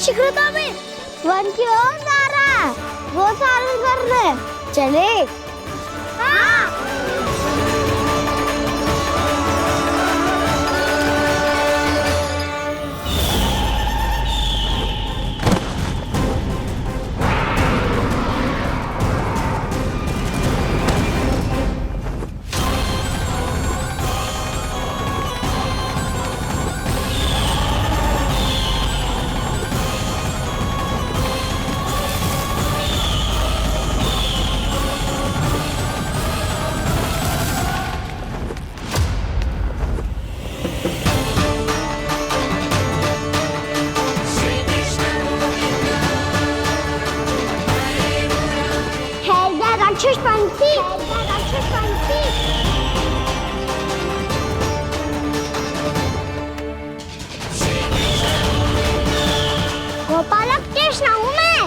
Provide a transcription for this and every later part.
शीघ्रता में वन की ओर जा रहा है, वो चालू करने चले। हाँ। गोपालक कृष्ण हूँ मैं,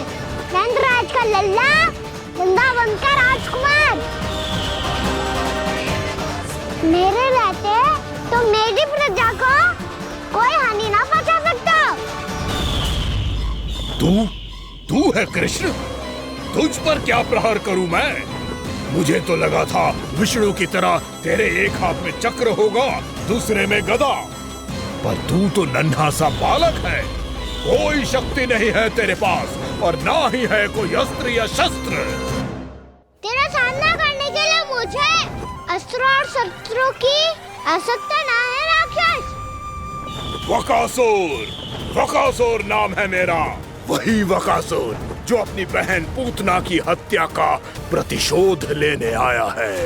नंदराज का लल्ला, वृंदावन का राजकुमार। मेरे रहते तो मेरी प्रजा को कोई हानि ना पहुंचा सकता। तू है कृष्ण? तुझ पर क्या प्रहार करूं मैं? मुझे तो लगा था विष्णु की तरह तेरे एक हाथ में चक्र होगा, दूसरे में गदा, पर तू तो नन्हा सा बालक है। कोई शक्ति नहीं है तेरे पास और ना ही है कोई अस्त्र या शस्त्र। तेरा सामना करने के लिए मुझे अस्त्र और शस्त्रों की आवश्यकता ना है राक्षस। वकासुर नाम है मेरा, वही वकासुर जो अपनी बहन पूतना की हत्या का प्रतिशोध लेने आया है।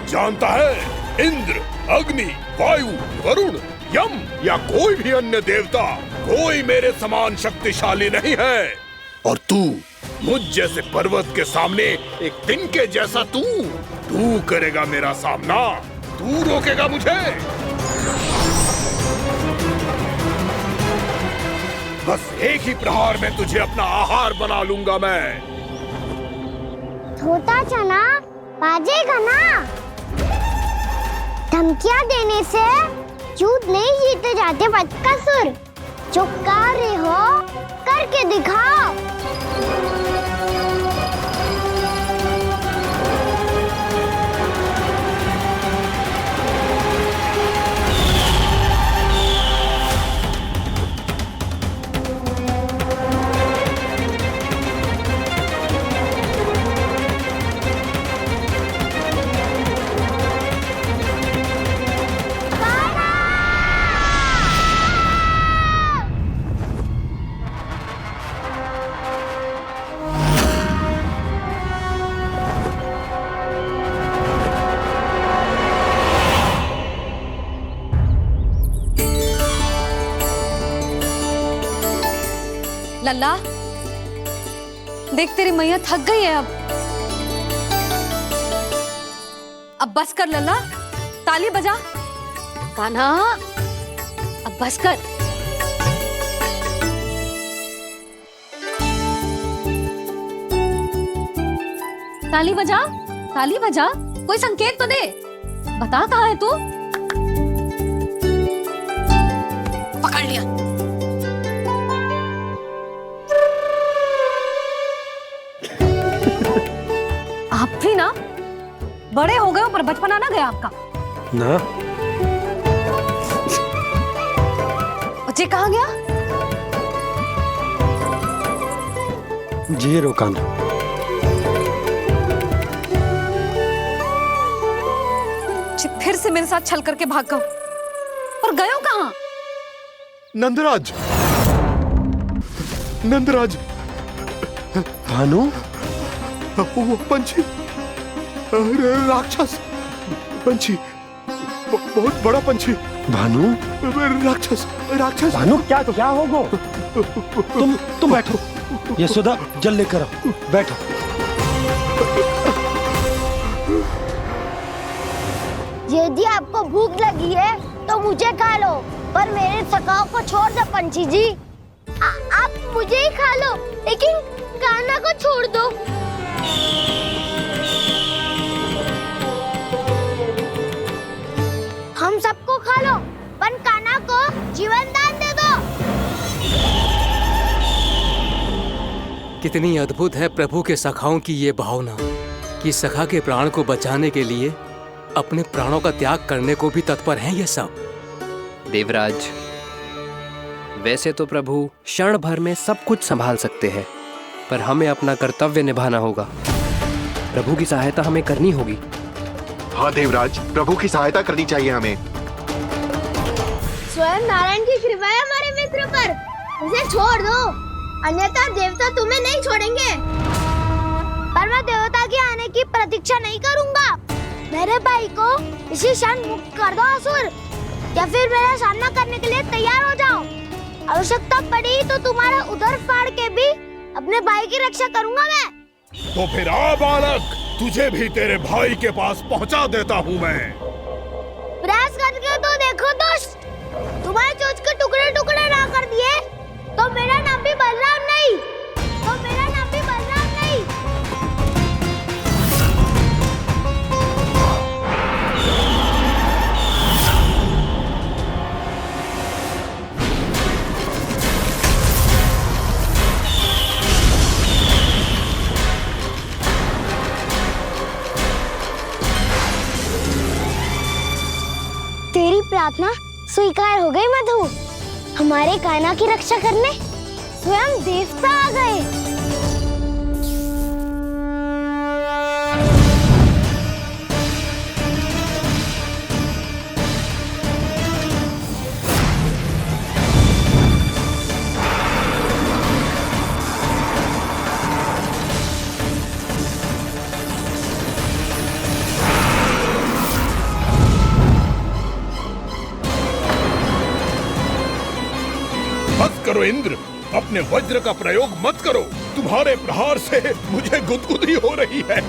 जानता है, इंद्र, अग्नि, वायु, वरुण, यम या कोई भी अन्य देवता कोई मेरे समान शक्तिशाली नहीं है। और तू मुझ जैसे पर्वत के सामने एक तिनके जैसा तू करेगा मेरा सामना? तू रोकेगा मुझे? बस एक ही प्रहार में तुझे अपना आहार बना लूंगा मैं। छोटा चना बाजेगा ना। धमकियां देने से युद्ध नहीं जीते जाते बदकसूर। जो कार्य हो करके दिखाओ। लल्ला, देख तेरी मैया थक गई है अब बस कर लल्ला, ताली बजा। कान्हा, अब बस कर। ताली बजा, ताली बजा, कोई संकेत तो दे। बता कहाँ है तू? पकड़ लिया। आप भी ना बड़े हो गए हो, पर बचपना ना गया आपका ना। बच्चे कहाँ गया? जी रोकान। फिर से मेरे साथ छल करके भाग गए, और गए हो कहाँ? नंदराज, नंदराज। भानु, वो पंछी, राक्षस पंछी, बहुत बड़ा पंछी। भानु, राक्षस, राक्षस। भानु, क्या होगा? तुम बैठो, यशोदा जल लेकर आओ, बैठो। यदि आपको भूख लगी है तो मुझे खा लो, पर मेरे सखाओं को छोड़ दो पंछी जी। आप मुझे ही खा लो, लेकिन कान्हा को छोड़ दो। जीवन दान दे दो। कितनी अद्भुत है प्रभु के सखाओं की ये भावना कि सखा के प्राण को बचाने के लिए अपने प्राणों का त्याग करने को भी तत्पर हैं ये सब। देवराज, वैसे तो प्रभु क्षण भर में सब कुछ संभाल सकते हैं, पर हमें अपना कर्तव्य निभाना होगा। प्रभु की सहायता हमें करनी होगी। हाँ देवराज, प्रभु की सहायता करनी चाहिए हमें। स्वयं नारायण की कृपा है हमारे मित्र पर, उसे छोड़ दो, अन्यथा देवता तुम्हें नहीं छोड़ेंगे। पर मैं देवता के आने की प्रतीक्षा नहीं करूंगा। मेरे भाई को इसी क्षण मुक्त कर दो असुर, या फिर मेरा सामना करने के लिए तैयार हो जाओ। आवश्यकता पड़ी तो तुम्हारा उदर फाड़ के भी अपने भाई की रक्षा करूंगा मैं। तो फिर आ बालक, तुझे भी तेरे भाई के पास पहुंचा देता हूँ मैं। प्रयास करके तो देखो दुष्ट, तुम्हारे चोंच के टुकड़े टुकड़े ना कर दिए तो मेरा नाम भी बलराम नहीं, तो मेरा नाम भी बलराम नहीं। तेरी प्रार्थना स्वीकार हो गई मधु। हमारे कान्हा की रक्षा करने स्वयं देवता आ गए। बस करो इंद्र, अपने वज्र का प्रयोग मत करो। तुम्हारे प्रहार से मुझे गुदगुदी हो रही है।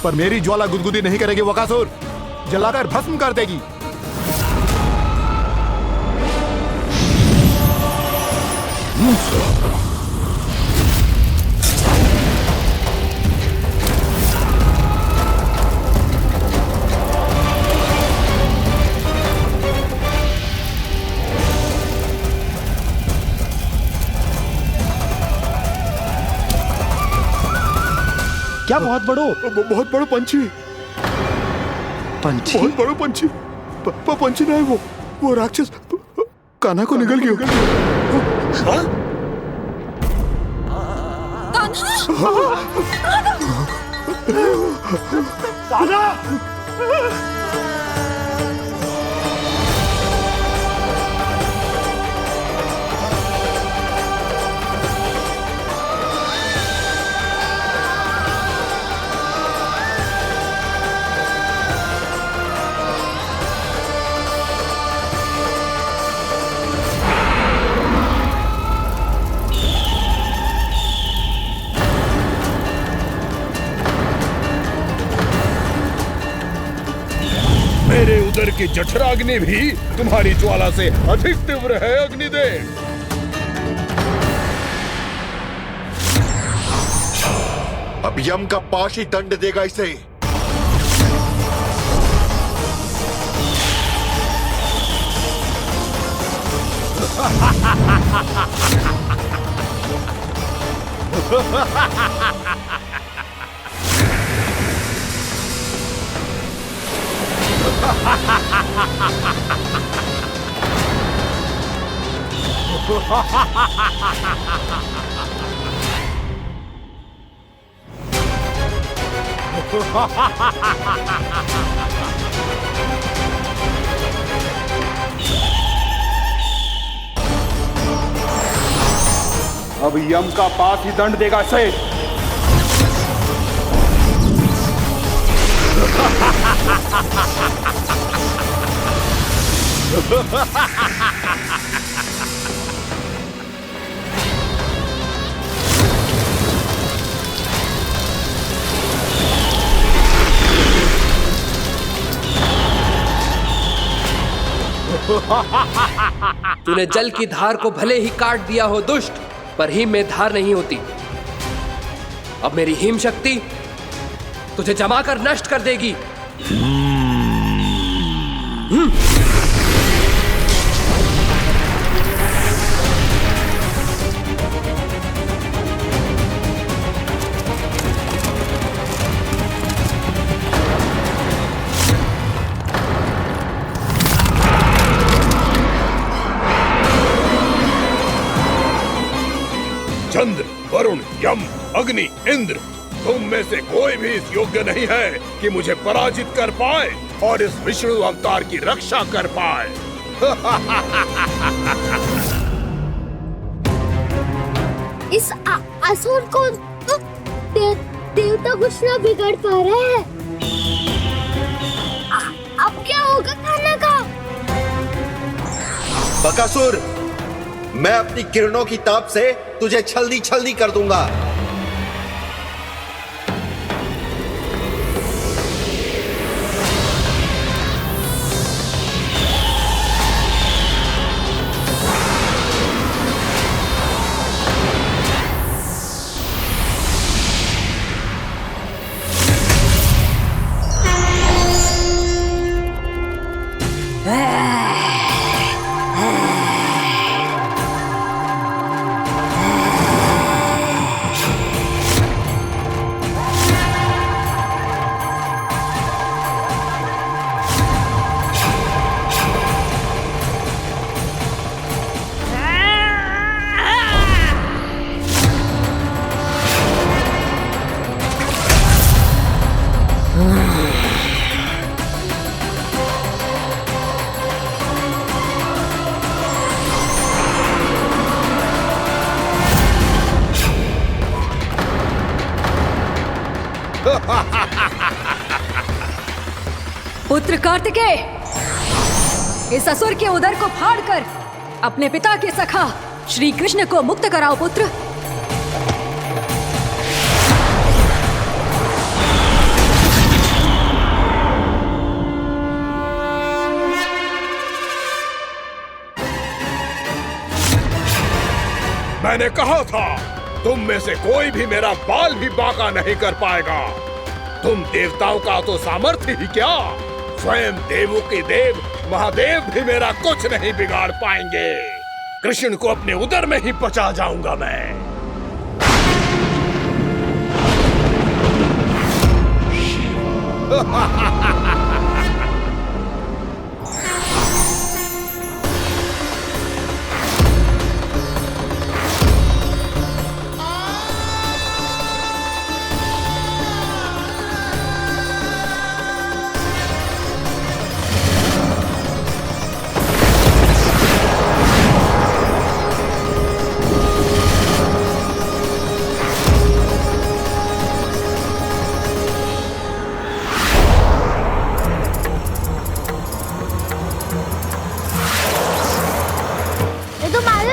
पर मेरी ज्वाला गुदगुदी नहीं करेगी वकासुर, जलाकर भस्म कर देगी। क्या बहुत बड़ो? बहुत बड़ा पंछी। पंछी? बहुत बड़ा पंछी। पंछी नहीं, वो राक्षस कान्हा को निगल गया। हाँ? मेरे उदर की जठराग्नि भी तुम्हारी ज्वाला से अधिक तीव्र है अग्निदेव। अब यम का पाश ही दंड देगा इसे। अब यम का पास ही दंड देगा इसे। तूने जल की धार को भले ही काट दिया हो दुष्ट, पर हिम में धार नहीं होती। अब मेरी हिम शक्ति तुझे जमा कर नष्ट कर देगी। चंद्र, वरुण, यम, अग्नि, इंद्र, तुम में से कोई भी इस योग्य नहीं है कि मुझे पराजित कर पाए और इस विष्णु अवतार की रक्षा कर पाए। इस असुर को देवता कुछ ना बिगाड़ पा रहे हैं। अब क्या होगा खाना का? बकासुर, मैं अपनी किरणों की ताप से तुझे छल्दी छल्दी कर दूंगा। पुत्र कार्तिकेय, इस असुर के उदर को फाड़कर अपने पिता के सखा श्री कृष्ण को मुक्त कराओ पुत्र। मैंने कहा था, तुम में से कोई भी मेरा बाल भी बांका नहीं कर पाएगा। तुम देवताओं का तो सामर्थ्य ही क्या, स्वयं देवों के देव महादेव भी मेरा कुछ नहीं बिगाड़ पाएंगे। कृष्ण को अपने उदर में ही पचा जाऊंगा मैं।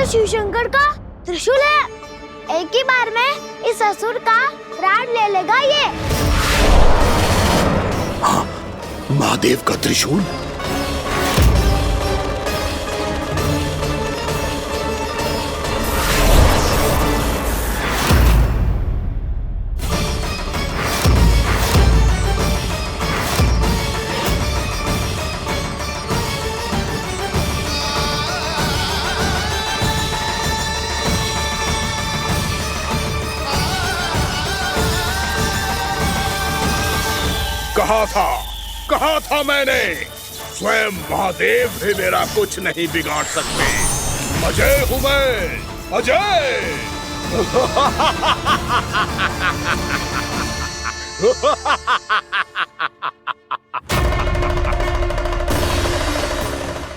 शिव शंकर का त्रिशूल है। एक ही बार में इस असुर का प्राण ले लेगा ये। हाँ, महादेव का त्रिशूल। कहा था मैंने, स्वयं महादेव भी मेरा कुछ नहीं बिगाड़ सकते। अजय हूं मैं, अजय।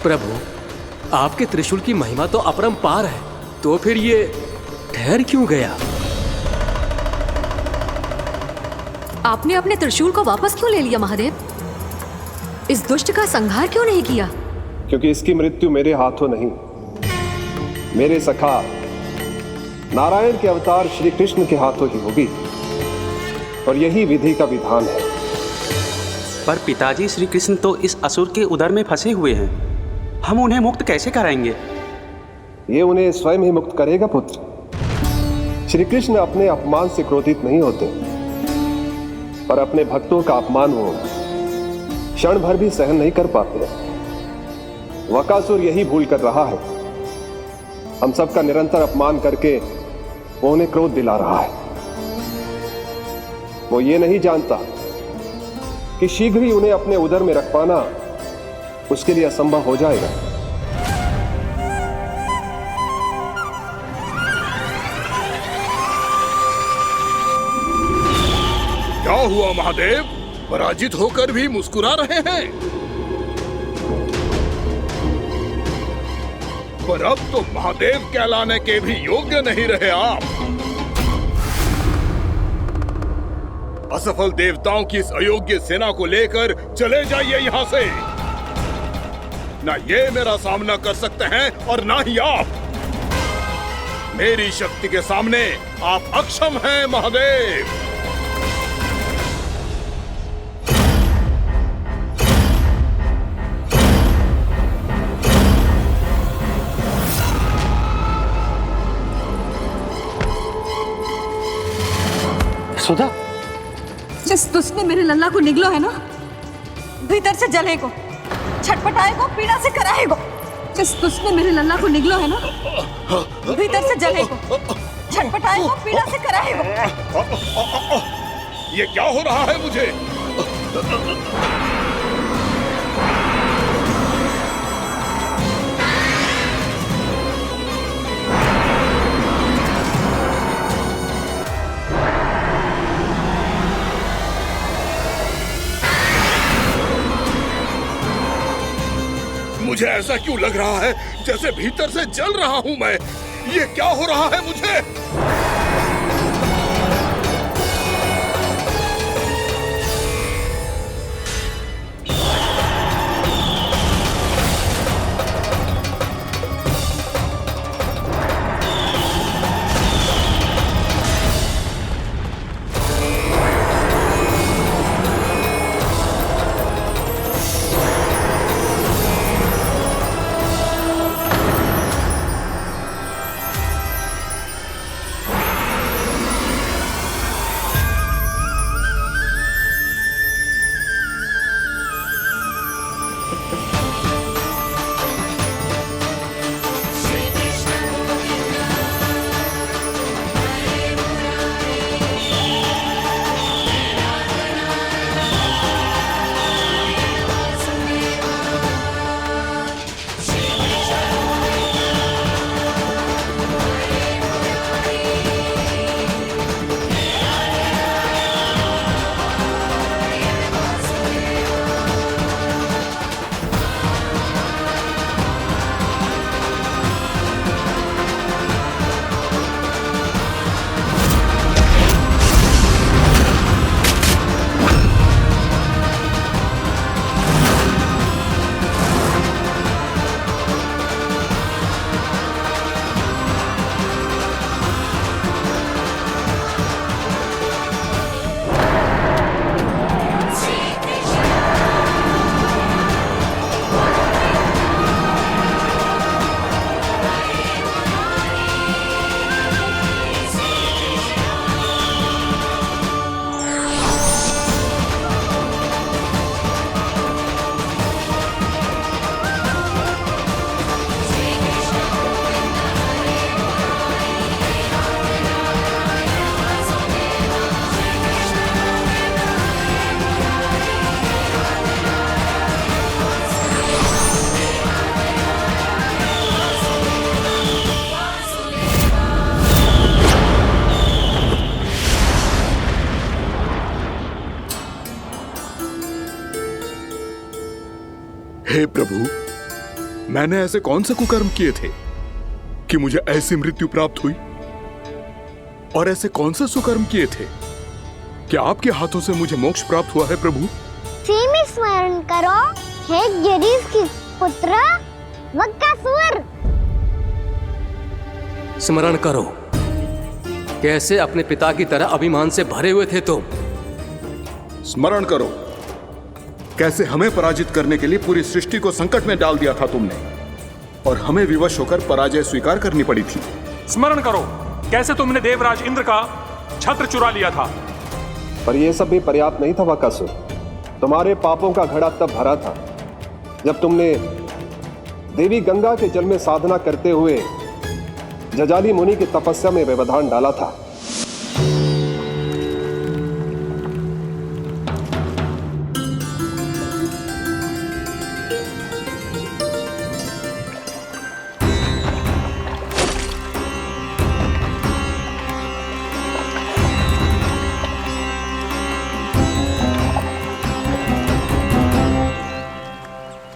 प्रभु, आपके त्रिशूल की महिमा तो अपरंपार है, तो फिर ये ठहर क्यों गया? आपने अपने त्रिशूल को वापस क्यों ले लिया महादेव? इस दुष्ट का संहार क्यों नहीं किया? क्योंकि इसकी मृत्यु मेरे हाथों नहीं, मेरे सखा नारायण के अवतार श्री कृष्ण के हाथों ही होगी, और यही विधि का विधान है। पर पिताजी, श्री कृष्ण तो इस असुर के उदर में फंसे हुए हैं, हम उन्हें मुक्त कैसे कराएंगे? ये उन्हें स्वयं ही मुक्त करेगा पुत्र। श्री कृष्ण अपने अपमान से क्रोधित नहीं होते, पर अपने भक्तों का अपमान वो क्षण भर भी सहन नहीं कर पाते। वकासुर यही भूल कर रहा है, हम सबका निरंतर अपमान करके वो उन्हें क्रोध दिला रहा है। वो ये नहीं जानता कि शीघ्र ही उन्हें अपने उदर में रख पाना उसके लिए असंभव हो जाएगा। क्या हुआ महादेव, पराजित होकर भी मुस्कुरा रहे हैं? पर अब तो महादेव कहलाने के भी योग्य नहीं रहे आप। असफल देवताओं की इस अयोग्य सेना को लेकर चले जाइए यहाँ से। ना ये मेरा सामना कर सकते हैं और ना ही आप। मेरी शक्ति के सामने आप अक्षम हैं महादेव। सुधा, जिस तुझने मेरे लल्ला को निगलो है ना, भीतर से जलेगो, छटपटाएगो, पीड़ा से कराएगो। जिस तुझने मेरे लल्ला को निगलो है ना, भीतर से जलेगो, छटपटाएगो, पीड़ा से कराएगो। ये क्या हो रहा है मुझे? मुझे ऐसा क्यों लग रहा है जैसे भीतर से जल रहा हूं मैं? ये क्या हो रहा है मुझे? हे प्रभु, मैंने ऐसे कौन से कुकर्म किए थे कि मुझे ऐसी मृत्यु प्राप्त हुई? और ऐसे कौन से सुकर्म किए थे कि आपके हाथों से मुझे मोक्ष प्राप्त हुआ है प्रभु? में स्मरण करो, हे गिरीश की पुत्र वकासुर। स्मरण करो, कैसे अपने पिता की तरह अभिमान से भरे हुए थे तुम। स्मरण करो, कैसे हमें पराजित करने के लिए पूरी सृष्टि को संकट में डाल दिया था तुमने, और हमें विवश होकर पराजय स्वीकार करनी पड़ी थी। स्मरण करो, कैसे तुमने देवराज इंद्र का छत्र चुरा लिया था पर यह सब भी पर्याप्त नहीं था वकासुर। तुम्हारे पापों का घड़ा तब भरा था जब तुमने देवी गंगा के जल में साधना करते हुए जजाली मुनि की तपस्या में व्यवधान डाला था।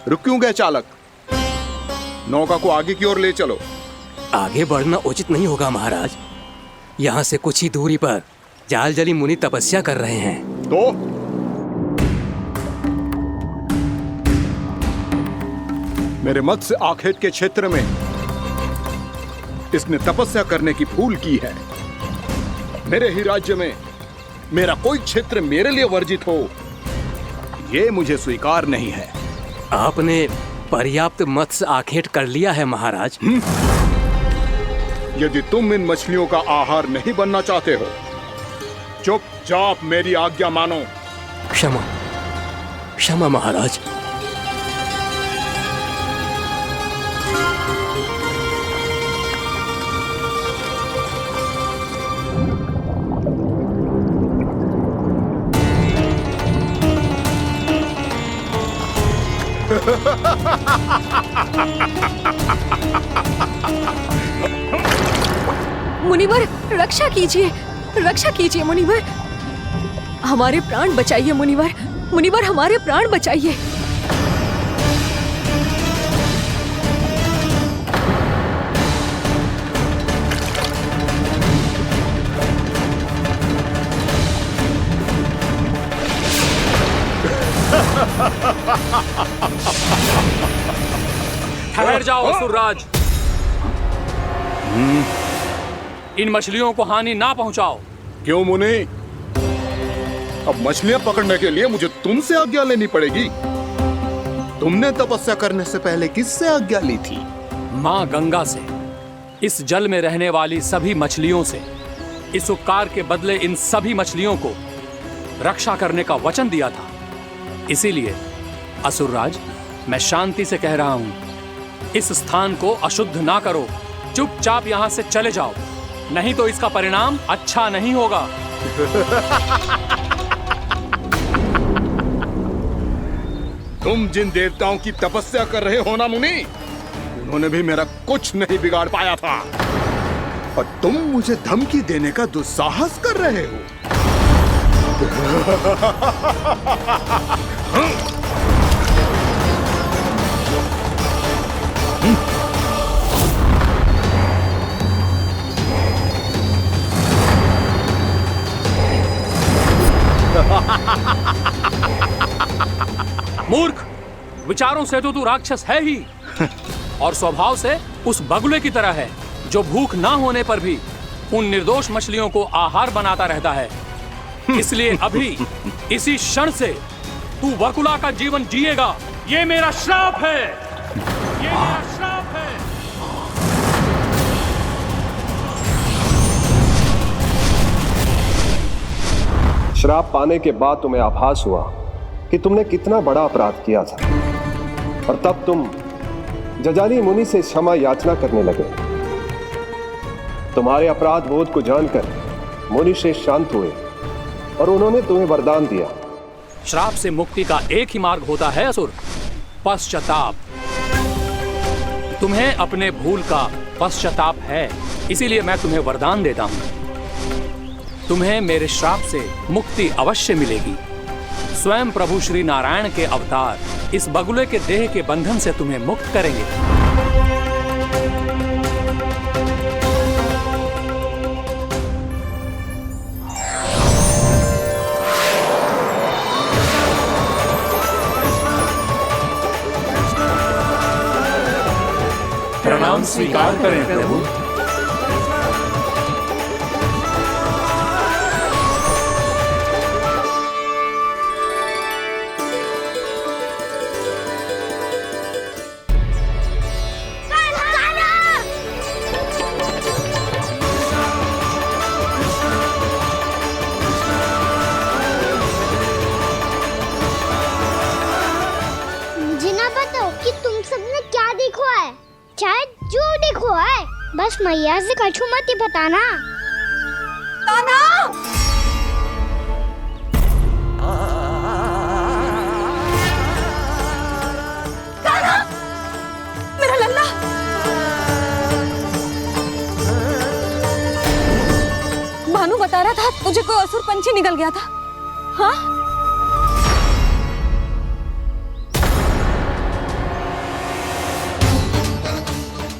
रुक क्यों गए चालक? नौका को आगे की ओर ले चलो। आगे बढ़ना उचित नहीं होगा महाराज। यहाँ से कुछ ही दूरी पर जालजली मुनि तपस्या कर रहे हैं। तो मेरे मत्स्य आखेट के क्षेत्र में इसने तपस्या करने की भूल की है। मेरे ही राज्य में मेरा कोई क्षेत्र मेरे लिए वर्जित हो, यह मुझे स्वीकार नहीं है। आपने पर्याप्त मत्स्य आखेट कर लिया है महाराज। यदि तुम इन मछलियों का आहार नहीं बनना चाहते हो, चुपचाप मेरी आज्ञा मानो। क्षमा क्षमा महाराज। मुनिवर रक्षा कीजिए, रक्षा कीजिए मुनिवर, हमारे प्राण बचाइए मुनिवर, मुनिवर हमारे प्राण बचाइए। ठहर जाओ असुरराज। इन मछलियों को हानि ना पहुंचाओ। क्यों मुनि? अब मछलियां पकड़ने के लिए मुझे तुमसे आज्ञा लेनी पड़ेगी। तुमने तपस्या करने से पहले किससे आज्ञा ली थी? माँ गंगा से। इस जल में रहने वाली सभी मछलियों से इस उपकार के बदले इन सभी मछलियों को रक्षा करने का वचन दिया था। इसीलिए असुरराज, मैं शांति से कह रहा हूं, इस स्थान को अशुद्ध ना करो। चुपचाप यहां से चले जाओ, नहीं तो इसका परिणाम अच्छा नहीं होगा। तुम जिन देवताओं की तपस्या कर रहे हो ना मुनि, उन्होंने भी मेरा कुछ नहीं बिगाड़ पाया था, और तुम मुझे धमकी देने का दुस्साहस कर रहे हो। मूर्ख, विचारों से तो तू राक्षस है ही, और स्वभाव से उस बगुले की तरह है जो भूख ना होने पर भी उन निर्दोष मछलियों को आहार बनाता रहता है। इसलिए अभी इसी क्षण से तू बगुला का जीवन जिएगा। ये मेरा श्राप है, ये मेरा श्राप है। श्राप पाने के बाद तुम्हें आभास हुआ कि तुमने कितना बड़ा अपराध किया था, और तब तुम जजाली मुनि से क्षमा याचना करने लगे। तुम्हारे अपराध बोध को जानकर मुनि श्रेष्ठ शांत हुए और उन्होंने तुम्हें वरदान दिया। श्राप से मुक्ति का एक ही मार्ग होता है असुर, पश्चाताप। तुम्हें अपने भूल का पश्चाताप है, इसीलिए मैं तुम्हें वरदान देता हूं। तुम्हें मेरे श्राप से मुक्ति अवश्य मिलेगी। स्वयं प्रभु श्री नारायण के अवतार इस बगुले के देह के बंधन से तुम्हें मुक्त करेंगे। प्रणाम स्वीकार करें प्रभु। कि तुम सबने क्या देखा है, चाहे जो देखा है, बस मैया से कछु मत ही बताना। कान्हा! कान्हा! मेरा लल्ला! भानु बता रहा था तुझे कोई असुर पंछी निकल गया था। हाँ?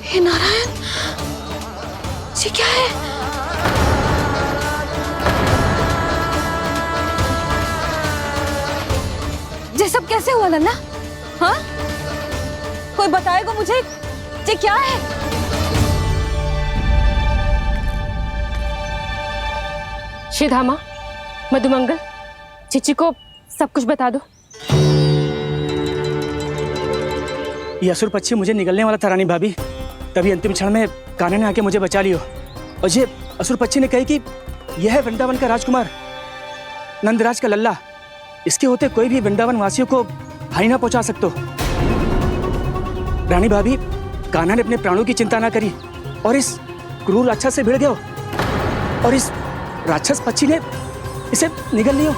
हे नारायण, ये क्या है? ये सब कैसे हुआ लल्ला? हाँ? कोई बताएगा मुझे ये क्या है? श्रीधामा, मधुमंगल, चिची को सब कुछ बता दो। ये असुर पक्षी मुझे निकलने वाला था रानी भाभी, तभी अंतिम क्षण में कान्हा ने आके मुझे बचा लियो। और ये असुर पक्षी ने कही कि यह है वृंदावन का राजकुमार, नंदराज का लल्ला। इसके होते कोई भी वृंदावन वासियों को हानि ना पहुंचा सकते। रानी भाभी, कान्हा ने अपने प्राणों की चिंता ना करी और इस क्रूर राक्षस से भिड़ गयो और इस राक्षस पक्षी ने इसे निगल लियो।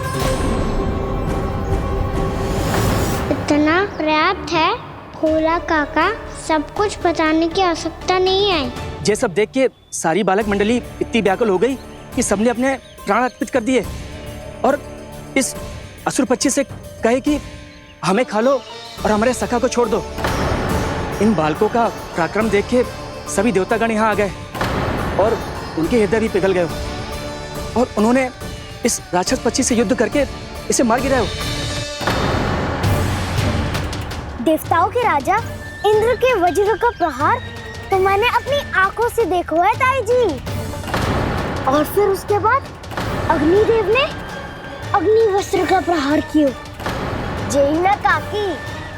इतना पर्याप्त है भोला काका, सब कुछ बताने की आवश्यकता नहीं है। ये सब देख के सारी बालक मंडली इतनी व्याकुल हो गई कि सबने अपने प्राण अर्पित कर दिए और इस असुर पक्षी से कहे कि हमें खा लो और हमारे सखा को छोड़ दो। इन बालकों का पराक्रम देख के सभी देवतागण यहाँ आ गए और उनके हृदय भी पिघल गए और उन्होंने इस राक्षस पक्षी से युद्ध करके इसे मार गिराया। देवताओं के राजा इंद्र के वज्र का प्रहार तो मैंने अपनी आंखों से देखा है ताई जी। और फिर उसके बाद अग्निदेव ने अग्निवस्त्र का प्रहार किया। जय ना काकी,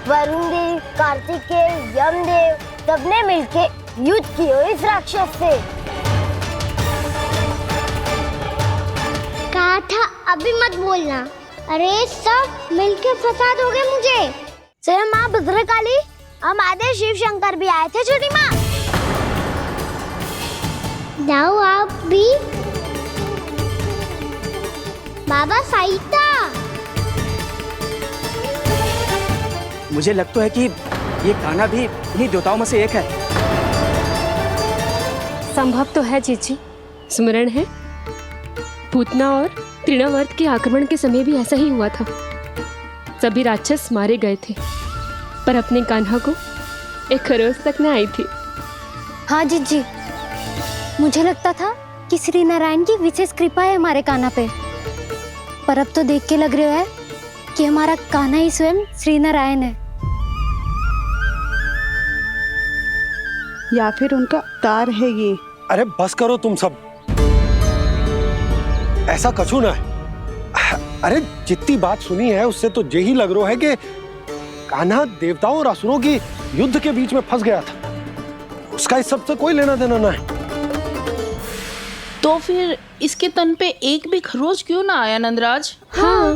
वरुण देव, कार्तिकेय, यमदेव सबने मिलके युद्ध किया इस राक्षस से। कहा था अभी मत बोलना। अरे सब मिलके फंसा दोगे मुझे। जय माँ भद्रकाली, हमारे शिव शंकर भी आए थे छोटी माँ। जाओ आप भी। बाबा साईता, मुझे लगता है कि ये कान्हा भी इन्हीं देवताओं में से एक है। संभव तो है चीची, स्मरण है पूतना और तृणावर्त के आक्रमण के समय भी ऐसा ही हुआ था। सभी राक्षस मारे गए थे पर अपने कान्हा को एक खरोच तक न आई थी। हाँ जीजी, मुझे लगता था कि श्री नारायण की विशेष कृपा है हमारे कान्हा पे, पर अब तो देख के लग रहा है कि हमारा कान्हा ही स्वयं श्री नारायण है। या फिर उनका अवतार है ये। अरे बस करो तुम सब, ऐसा कछु ना है। अरे जितनी बात सुनी है उससे तो यही लग रहा है कि कान्हा देवताओं और असुरों की युद्ध के बीच में फंस गया था। उसका इस सब से कोई लेना देना ना है। तो फिर इसके तन पे एक भी खरोच क्यों ना आया नंदराज? हाँ,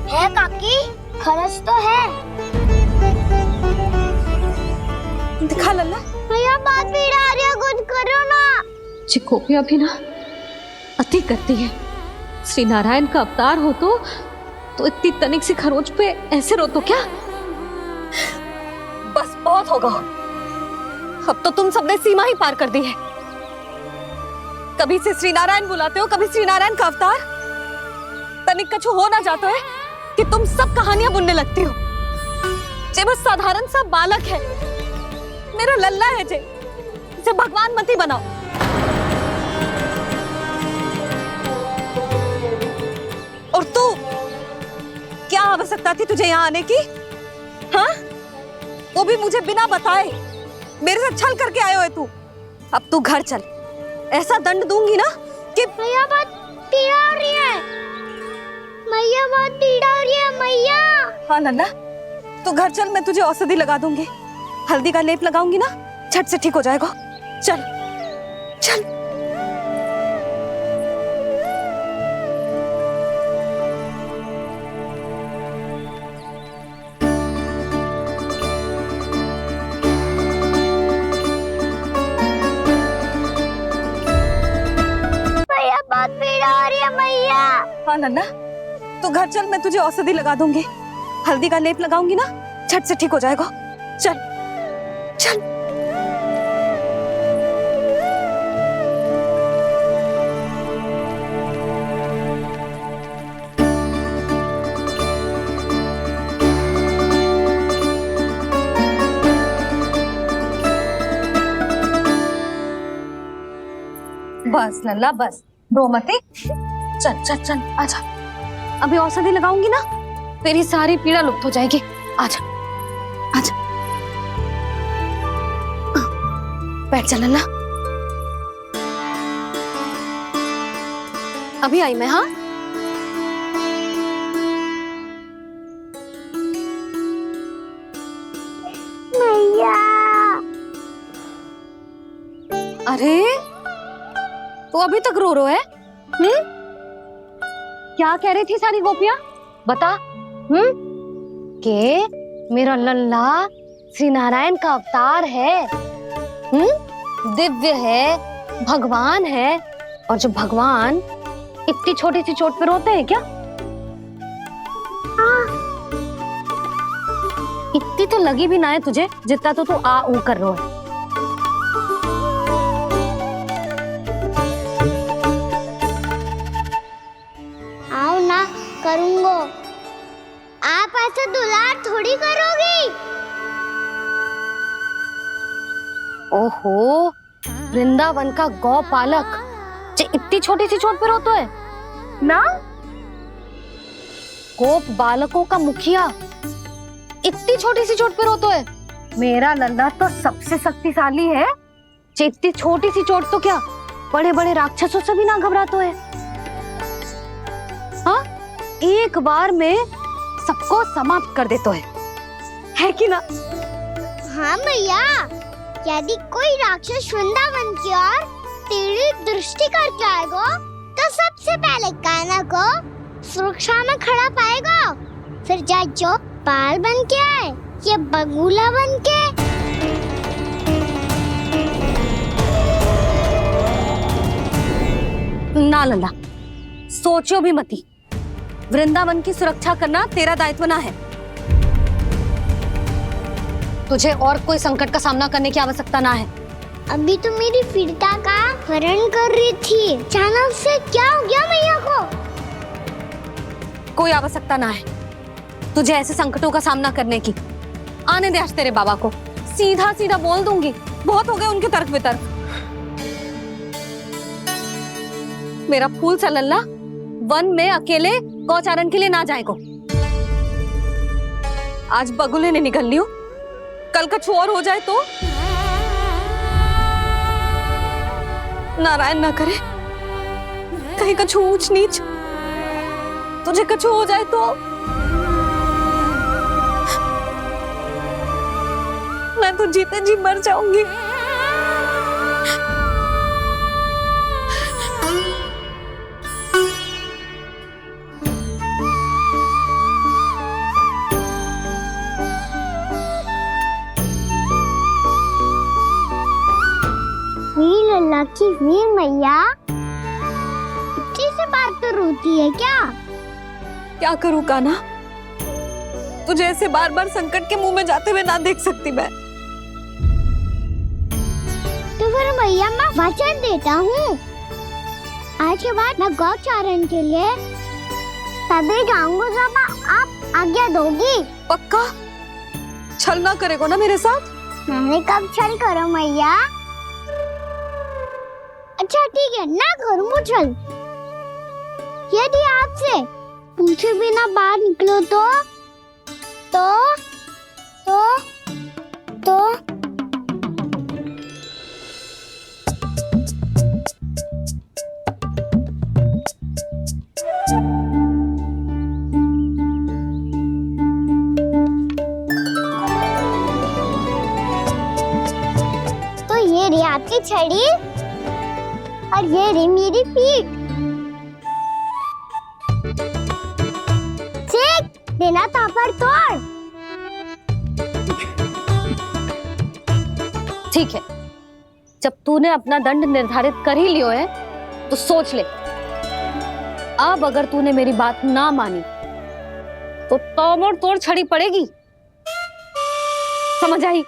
है काकी, खरच तो है। दिखा लल्ला। भैया बात पीड़ा आ रही है, कुछ करो ना। चिकोपिया भी ना अति करती है। श्री नारायण का अवतार हो तो इतनी तनिक सी खरोच पे ऐसे रो तो क्या? बस बहुत होगा। अब तो तुम सबने सीमा ही पार कर दी है। कभी से श्री नारायण बुलाते हो, कभी श्री नारायण का अवतार। तनिक कछु हो ना जाता है कि तुम सब कहानियां बुनने लगती हो। जे बस साधारण सा बालक है, मेरा लल्ला है जे, इसे भगवान मत ही बनाओ। और तू, क्या आवश्यकता थी तुझे यहाँ आने की? हाँ? वो भी मुझे बिना बताए मेरे से छल करके आयो है तू। अब तू घर चल, ऐसा दंड दूंगी ना कि मैया बहुत पीड़ा हो रही है। मैया बहुत पीड़ा हो रही है मैया। हाँ नन्ना, तू घर चल, मैं तुझे औषधि लगा दूंगी। हल्दी का लेप लगाऊंगी ना, झट से ठीक हो जाएगा। चल चल। घर चल, मैं तुझे औषधि लगा दूंगी। हल्दी का लेप लगाऊंगी ना, झट से ठीक हो जाएगा। चल चल। बस लल्ला बस, रो मत। चल चल चल, आजा। अभी औषधि लगाऊंगी ना, तेरी सारी पीड़ा लुप्त हो जाएगी। आजा आजा, बैठ जा लल्ला। अभी आई मैं। हाँ मैया। अरे तो अभी तक रो रो है? क्या कह रही थी सारी गोपियां? बता। के मेरा लल्ला श्री नारायण का अवतार है, दिव्य है, भगवान है। और जो भगवान इतनी छोटी सी चोट पे रोते हैं क्या? इतनी तो लगी भी ना है तुझे, जितना तो तू आ ऊ कर रो है। आओ ना करूंगो। आप ऐसा दुलार थोड़ी करोगी। ओहो, वृंदावन का गौपालक जो इतनी छोटी सी चोट पे रोता है ना? गोप बालकों का मुखिया इतनी छोटी सी चोट पे रोता है? मेरा लल्ला तो सबसे शक्तिशाली है। इतनी छोटी सी चोट तो क्या, बड़े बड़े राक्षसों से भी ना घबराता है। हाँ, एक बार में सबको समाप्त कर देता है कि ना? हाँ मैया, यदि कोई राक्षस वृंदावन की ओर तेरी दृष्टि करके आएगा तो सबसे पहले कान्हा को सुरक्षा में खड़ा पाएगा। फिर चाहे जो बाल बन के आए या बगुला बन के। ना लल्ला, सोचो भी मती। वृंदावन की सुरक्षा करना तेरा दायित्व ना है। तुझे और कोई संकट का सामना करने की आवश्यकता ना है। अभी तो मेरी पीड़िता का हरण कर रही थी, अचानक से क्या हो गया मैया को? कोई आवश्यकता ना है तुझे ऐसे संकटों का सामना करने की। आने दे आज तेरे बाबा को, सीधा सीधा बोल दूंगी। बहुत हो गए उनके तर्क वितर्क। मेरा फूल सा लल्ला वन में अकेले गौचारण के लिए ना जाए को। आज बगुले ने निकल लियो, कल कछु और हो जाए तो? नारायण ना करे, कहीं कछु ऊंच नीच तुझे कछु हो जाए तो? मैं तो जीते जी मर जाऊंगी। वीर लल्ला की वीर मैया इतनी से बात तो रोती है क्या? क्या करूं कान्हा, तुझे ऐसे बार बार संकट के मुंह में जाते हुए ना देख सकती मैं। तो फिर मैया मैं वचन देता हूँ, आज के बाद मैं गौचारण के लिए तभी जाऊंगा जब आप आज्ञा दोगी। पक्का? छल ना करेगा ना मेरे साथ? मैंने कब छल करो मैया? अच्छा ठीक है, ना करूँ छल। यदि आपसे पूछे बिना बाहर निकलो तो ये रही आपकी छड़ी और ये रही मेरी पीठ। सेक देना तापर तोड़। ठीक है, जब तूने अपना दंड निर्धारित कर ही लियो है तो सोच ले। अब अगर तूने मेरी बात ना मानी तो तोड़ तोड़ छड़ी पड़ेगी, समझ आई?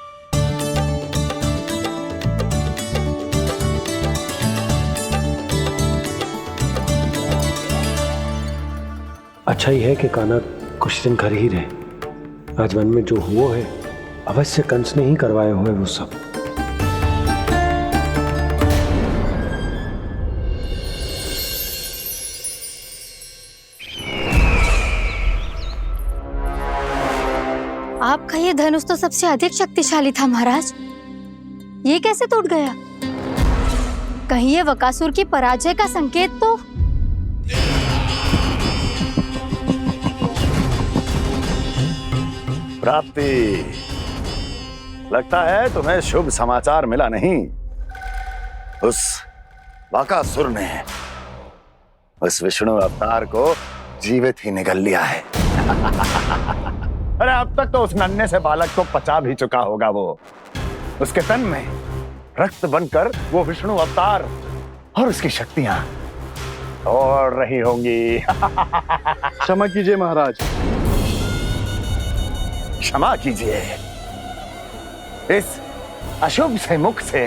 अच्छा ही है कि कान्हा कुछ दिन घर ही रहे। आज वन में जो हुआ है अवश्य कंस ने ही करवाए हुए वो सब। आपका ये धनुष तो सबसे अधिक शक्तिशाली था महाराज, ये कैसे टूट गया? कहीं ये बकासुर की पराजय का संकेत तो? प्राप्ति, लगता है तुम्हें शुभ समाचार मिला नहीं। उस बकासुर ने उस विष्णु अवतार को जीवित ही निगल लिया है। अरे अब तक तो उस नन्हे से बालक को पचा भी चुका होगा वो। उसके तन में रक्त बनकर वो विष्णु अवतार और उसकी शक्तियां दौड़ रही होंगी। क्षमा कीजिए महाराज। क्षमा कीजिए, इस अशुभ से मुख से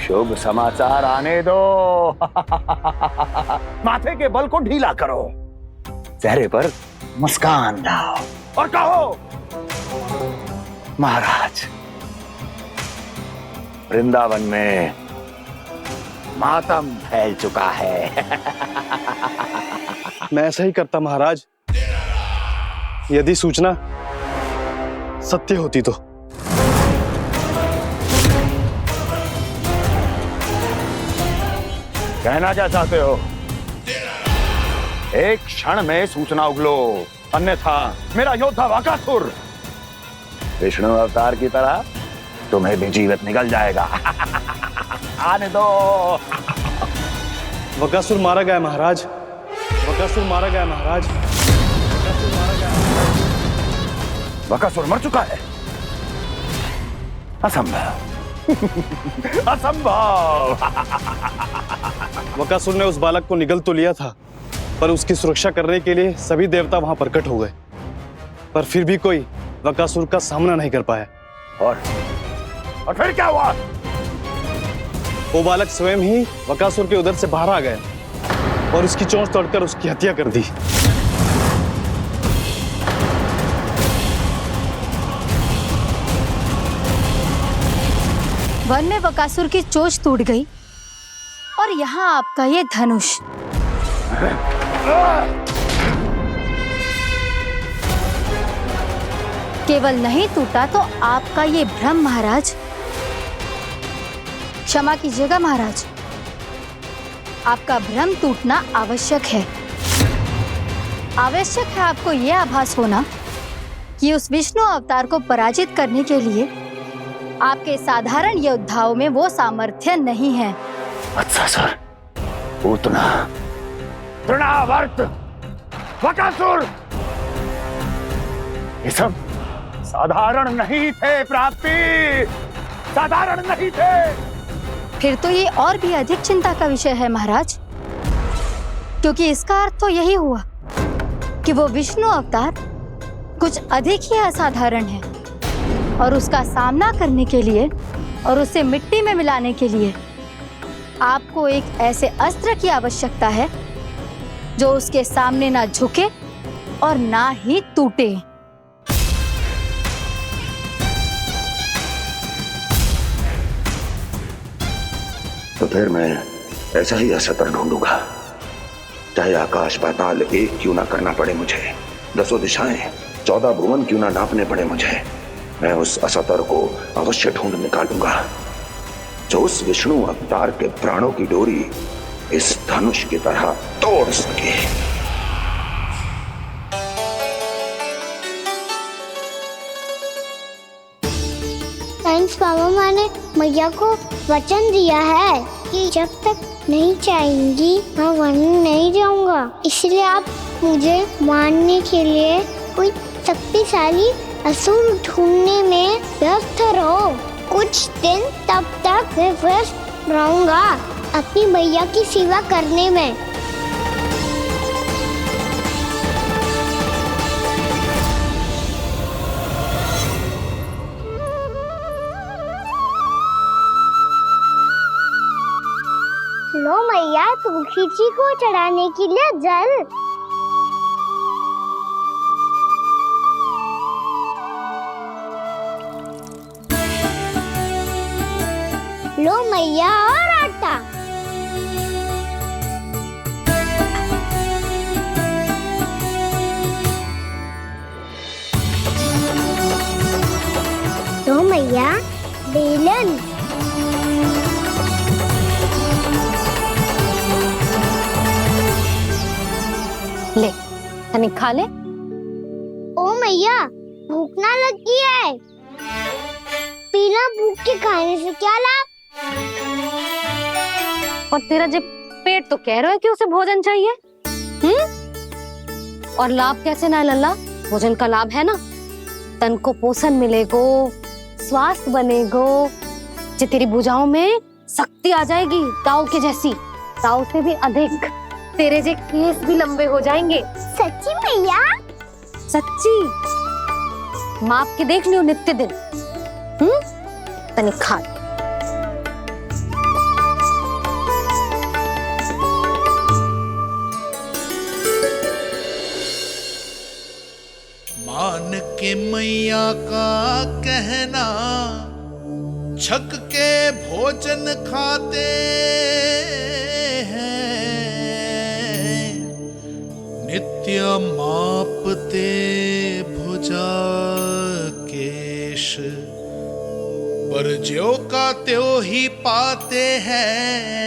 शुभ समाचार आने दो। माथे के बल को ढीला करो, चेहरे पर मुस्कान लाओ और कहो, महाराज वृंदावन में मातम फैल चुका है। मैं ऐसा ही करता महाराज, यदि सूचना सत्य होती तो। कहना क्या चाहते हो? एक क्षण में सूचना उगलो, अन्यथा मेरा योद्धा बकासुर विष्णु अवतार की तरह तुम्हें भी जीवित निकल जाएगा। आने दो। बकासुर मारा गया महाराज, बकासुर मारा गया महाराज, बकासुर मारा गया। बकासुर मर चुका है? असंभव। असंभव। बकासुर ने उस बालक को निगल तो लिया था, पर उसकी सुरक्षा करने के लिए सभी देवता वहां प्रकट हो गए, पर फिर भी कोई बकासुर का सामना नहीं कर पाया। और फिर क्या हुआ? वो बालक स्वयं ही बकासुर के उदर से बाहर आ गया और उसकी चोंच तोड़कर उसकी हत्या कर दी। वन में बकासुर की चोंच टूट गई और यहाँ आपका ये धनुष। केवल नहीं टूटा तो आपका ये भ्रम महाराज। क्षमा कीजिएगा महाराज, आपका भ्रम टूटना आवश्यक है। आवश्यक है आपको यह आभास होना कि उस विष्णु अवतार को पराजित करने के लिए आपके साधारण योद्धाओं में वो सामर्थ्य नहीं है। अच्छा सर, पूतना, तृणावर्त, बकासुर, ये सब साधारण नहीं थे प्राप्ति, साधारण नहीं थे। फिर तो ये और भी अधिक चिंता का विषय है महाराज, क्योंकि इसका अर्थ तो यही हुआ कि वो विष्णु अवतार कुछ अधिक ही असाधारण है और उसका सामना करने के लिए और उसे मिट्टी में मिलाने के लिए आपको एक ऐसे अस्त्र की आवश्यकता है जो उसके सामने ना झुके और ना ही टूटे। तो फिर मैं ऐसा ही अस्त्र ढूंढूंगा, चाहे आकाश पाताल एक क्यों ना करना पड़े मुझे, 10 दिशाएं 14 भुवन क्यों ना नापने पड़े मुझे। मैं उस अस्त्र को अवश्य ढूंढ निकालूंगा जो उस विष्णु अवतार के प्राणों की डोरी इस धनुष की तरह तोड़ सके। कंस मामा ने मैया को वचन दिया है कि जब तक नहीं चाहेंगी मैं वन नहीं जाऊंगा, इसलिए आप मुझे मारने के लिए कोई शक्तिशाली असुर ढूंढने में व्यस्त रहो। कुछ दिन तब तक मैं व्यस्त रहूंगा अपनी मैया की सेवा करने में। खिची को चढ़ाने के लिए जल। लो मैया और आटा। लो मैया बेलन। ले तनिक खा ले। ओ मैया भूख ना लगी है। बिना भूख के खाने से क्या लाभ? और तेरा जब पेट तो कह रहा है कि उसे भोजन चाहिए। और लाभ कैसे ना है लल्ला? भोजन का लाभ है ना, तन को पोषण मिलेगो, स्वास्थ्य बनेगो, जे तेरी भुजाओं में शक्ति आ जाएगी ताऊ के जैसी, ताऊ से भी अधिक। तेरे जे केस भी लंबे हो जाएंगे। सच्ची मैया? सच्ची। माप के देख लियो नित्य दिन। तनिक खा। मान के मैया का कहना, छक के भोजन खाते हैं, नित्य मापते भुजा केश, पर ज्यों का त्यों ही पाते हैं।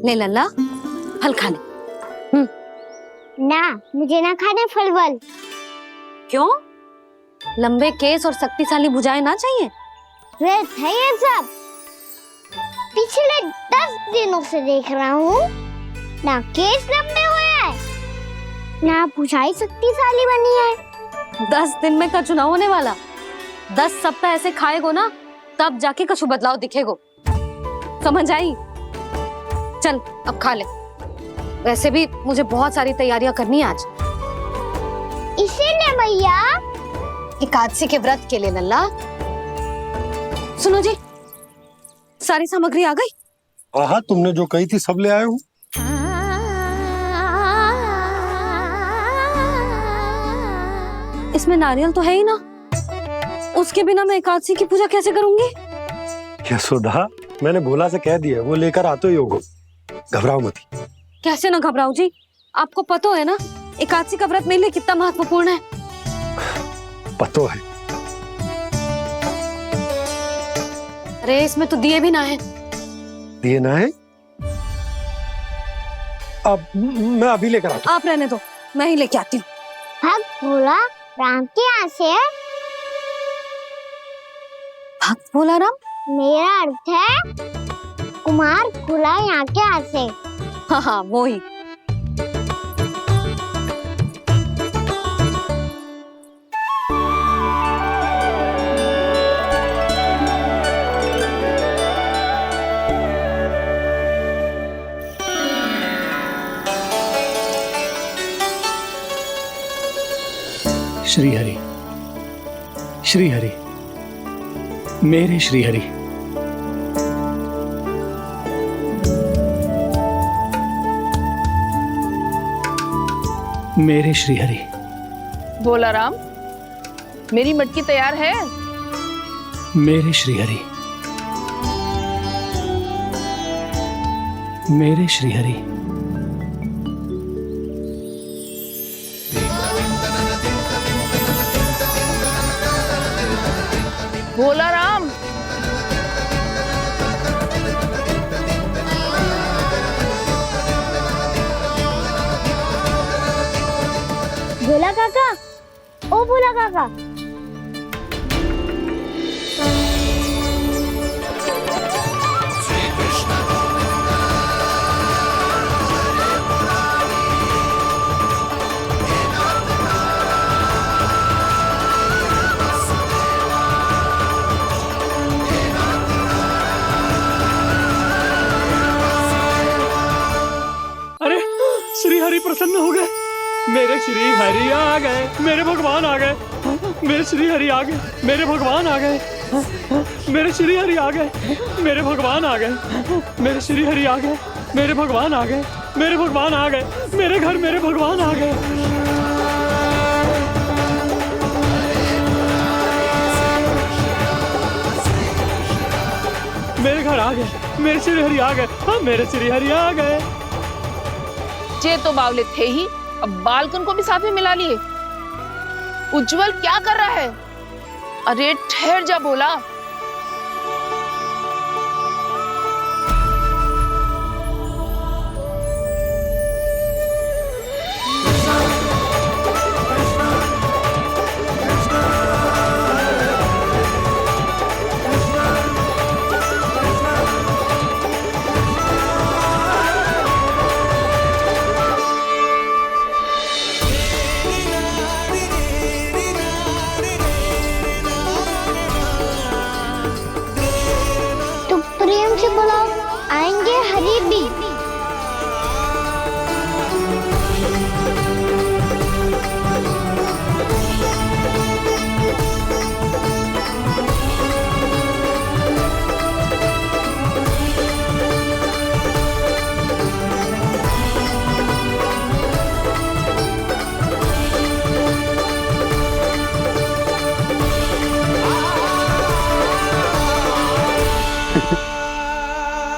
ले लल्ला फल खा ले। ना, मुझे ना खाने फल वल। क्यों? लंबे केस और शक्तिशाली भुजाएं ना चाहिए? व्यर्थ है ये सब। पिछले 10 दिनों से देख रहा हूँ, ना केस लंबे हुए हैं, ना भुजाएं शक्तिशाली बनी है। 10 दिन में का चुनाव होने वाला। 10 सप्ताह ऐसे खाएगो ना, तब जाके कछु बदलाव दिखेगो। समझ आई? चल अब खा ले। वैसे भी मुझे बहुत सारी तैयारियां करनी है आज। इसीलिए भैया एकादशी के व्रत के लिए लल्ला। सुनो जी, सारी सामग्री आ गई? हाँ, तुमने जो कही थी सब ले आए हूँ। इसमें नारियल तो है ही ना, उसके बिना मैं एकादशी की पूजा कैसे करूंगी? यशोदा, मैंने भोला से कह दिया, वो लेकर आते ही होगा। घबराओ मत। कैसे ना घबराओ जी, आपको पता है ना एकादशी का व्रत मेरे लिए कितना महत्वपूर्ण है। पता है। अरे इसमें तो दिए भी ना है। दिए ना है? अब मैं अभी लेकर आता हूँ। आप रहने दो, मैं ही लेके आती हूँ। भक्त भोला राम के यहाँ से है। भक्त भोला राम? मेरा अर्थ है कुमार भोला यहाँ के यहाँ से। हाँ हाँ वो ही। श्री हरि, श्री हरि, मेरे श्री हरि। मेरे श्री हरि। भोला राम, मेरी मटकी तैयार है? मेरे श्री हरि। मेरे श्री हरि। भोला राम, भोला काका, ओ भोला काका, हरि प्रसन्न हो गए। मेरे श्री हरि आ गए, मेरे भगवान आ गए। मेरे श्री हरि आ गए, मेरे भगवान आ गए। मेरे श्री हरि आ गए, मेरे भगवान आ गए। मेरे श्री हरि आ गए, मेरे भगवान आ गए। मेरे भगवान आ गए, मेरे घर मेरे भगवान आ गए। मेरे घर आ गए, मेरे श्री हरि आ गए। हाँ, मेरे श्री हरि आ गए। जे तो बावले थे ही, अब बालकन को भी साथ में मिला लिए। उज्जवल क्या कर रहा है? अरे ठहर जा बोला। प्रेम से बुलाओ, आएंगे हरि भी।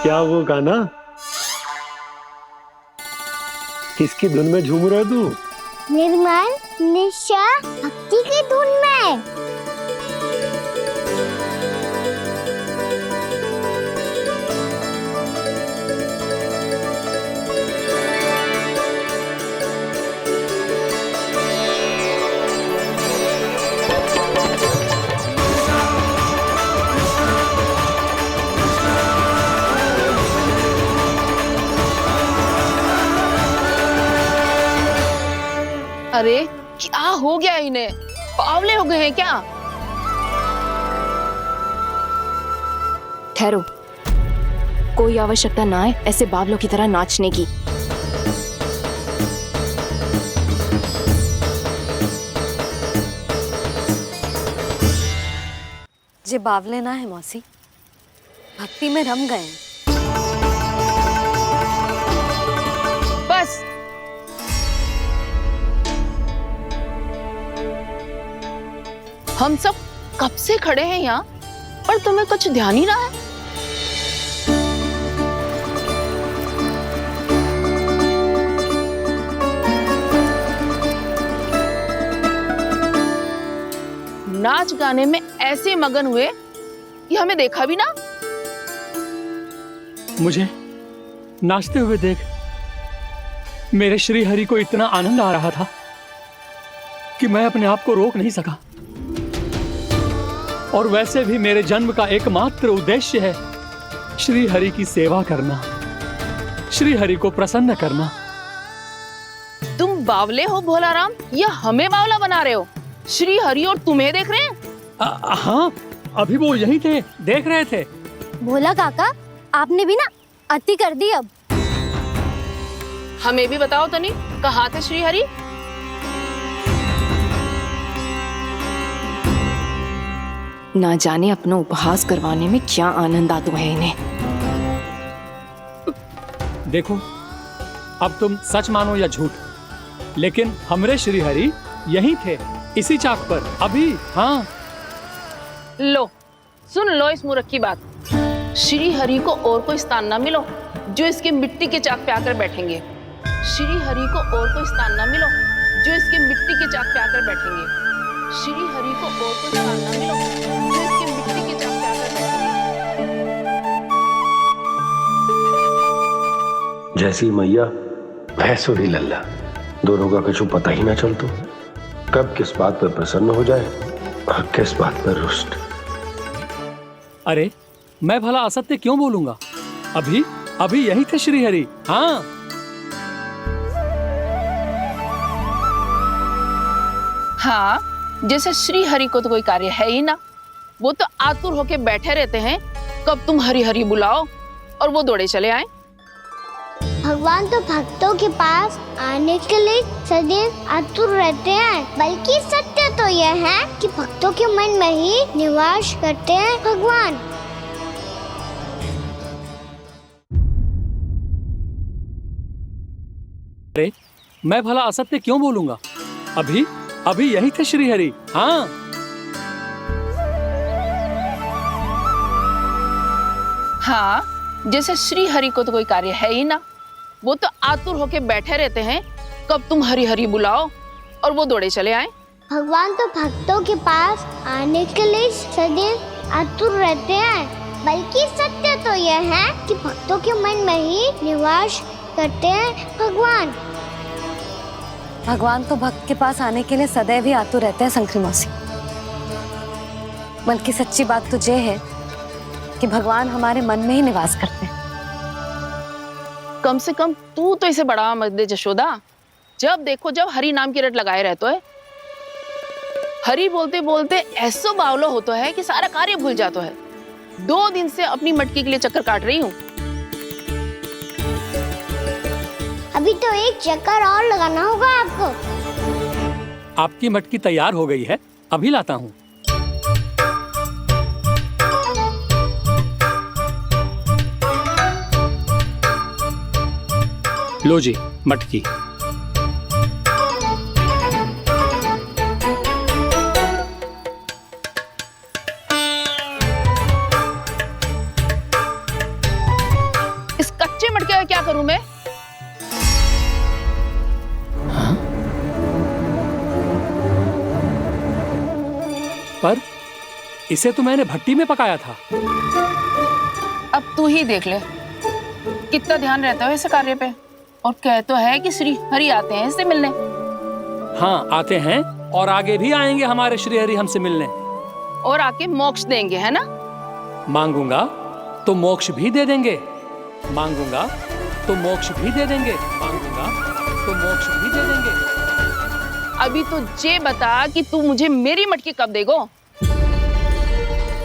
क्या वो गाना? किसकी धुन में झूम रहा है तू? निर्मल निशा भक्ति की धुन में। अरे क्या हो गया इन्हें? बावले हो गए हैं क्या? ठहरो, कोई आवश्यकता ना है ऐसे बावलों की तरह नाचने की। जे बावले ना है मौसी, भक्ति में रम गए। बस हम सब कब से खड़े हैं यहाँ, पर तुम्हें कुछ ध्यान ही रहा है। नाच गाने में ऐसे मगन हुए कि हमें देखा भी ना। मुझे नाचते हुए देख मेरे श्री हरि को इतना आनंद आ रहा था कि मैं अपने आप को रोक नहीं सका। और वैसे भी मेरे जन्म का एकमात्र उद्देश्य है श्री हरि की सेवा करना, श्री हरि को प्रसन्न करना। तुम बावले हो भोलाराम, या हमें बावला बना रहे हो? श्री हरि और तुम्हें देख रहे हैं? हाँ, अभी वो यहीं थे, देख रहे थे। भोला काका, आपने भी ना अति कर दी। अब हमें भी बताओ तनी, कहाँ थे श्री हरि? ना जाने अपना उपहास करवाने में क्या आनंद आता है इन्हें। देखो, अब तुम सच मानो या झूठ, लेकिन हमरे श्री हरि यहीं थे, इसी चाक पर अभी। हाँ, लो सुन लो इस मूर्ख की बात। श्री हरि को और कोई स्थान ना मिलो जो इसके मिट्टी के चाक पे आकर बैठेंगे। श्री हरि को और कोई स्थान ना मिलो जो इसके मिट्टी के चाक पे आकर बैठेंगे। श्री हरि को और कोई स्थान ना मिलो जो इसके मिट्टी के चाक पे आकर बैठेंगे। जैसी मैया भैंसो ही लल्ला, दोनों का कुछ पता ही ना चलतो, कब किस बात पर प्रसन्न हो जाए और किस बात पर रुष्ट। अरे मैं भला असत्य क्यों बोलूंगा? अभी यही थे श्री हरि। हाँ, हाँ, जैसे श्री हरि को तो कोई कार्य है ही ना। वो तो आतुर होके बैठे रहते हैं कब तुम हरि हरि बुलाओ और वो दौड़े चले आए। भगवान तो भक्तों के पास आने के लिए सदैव आतुर रहते हैं, बल्कि सत्य तो यह है कि भक्तों के मन में ही निवास करते हैं भगवान। अरे मैं भला असत्य क्यों बोलूंगा? अभी अभी यही थे श्री हरि। हाँ, हाँ, जैसे श्री हरि को तो कोई कार्य है ही ना, वो तो आतुर होके बैठे रहते हैं कब तुम हरि हरि बुलाओ और वो दौड़े चले आए। भगवान तो भक्तों के पास आने के लिए सदैव आतुर रहते हैं, बल्कि सत्य तो यह है कि भक्तों के मन में ही निवास करते हैं भगवान। भगवान तो भक्त के पास आने के लिए सदैव ही आतुर रहते हैं शंकरी मौसी। बल्कि सच्ची बात तो ये है कि भगवान हमारे मन में ही निवास करते हैं। कम से कम तू तो इसे बढ़ावा मत दे जशोदा। जब देखो जब हरि नाम की रट लगाए रहते है। हरि बोलते बोलते ऐसो बावलो होता है कि सारा कार्य भूल जाता है। 2 दिन से अपनी मटकी के लिए चक्कर काट रही हूँ। अभी तो एक चक्कर और लगाना होगा आपको। आपकी मटकी तैयार हो गई है, अभी लाता हूँ। लो जी मटकी। इस कच्चे मटके का क्या करूं मैं? पर इसे तो मैंने भट्टी में पकाया था। अब तू ही देख ले कितना ध्यान रहता है इस कार्य पे। और कह तो है कि श्री हरि आते हैं इससे मिलने। हाँ आते हैं और आगे भी आएंगे हमारे श्री हरि हमसे मिलने। और आके मोक्ष देंगे, है ना? मांगूंगा तो मोक्ष भी दे देंगे, मांगूंगा तो मोक्ष भी दे देंगे, मांगूंगा तो मोक्ष भी दे देंगे। अभी तो ये बता कि तू मुझे मेरी मटकी कब देगो?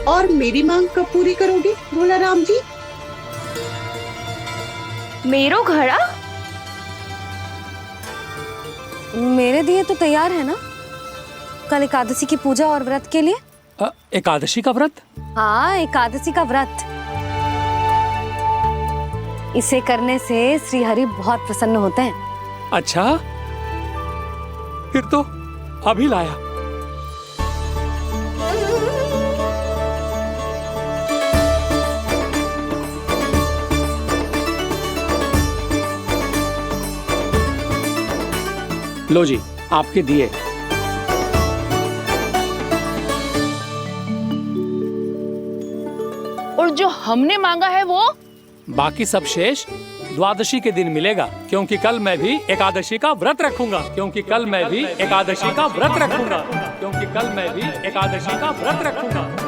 और मेरी मांग कब पूरी करोगी भोला राम जी? मेरो घड़ा मेरे दिए तो तैयार है ना? कल एकादशी की पूजा और व्रत के लिए। एकादशी का व्रत? हाँ, एकादशी का व्रत। इसे करने से श्री हरि बहुत प्रसन्न होते हैं। अच्छा, फिर तो अभी लाया। लो जी आपके दिए। और जो हमने मांगा है वो? बाकी सब शेष द्वादशी के दिन मिलेगा, क्योंकि कल मैं भी एकादशी का व्रत रखूंगा, क्योंकि कल मैं भी एकादशी का व्रत रखूंगा, क्योंकि कल मैं भी एकादशी का व्रत रखूंगा।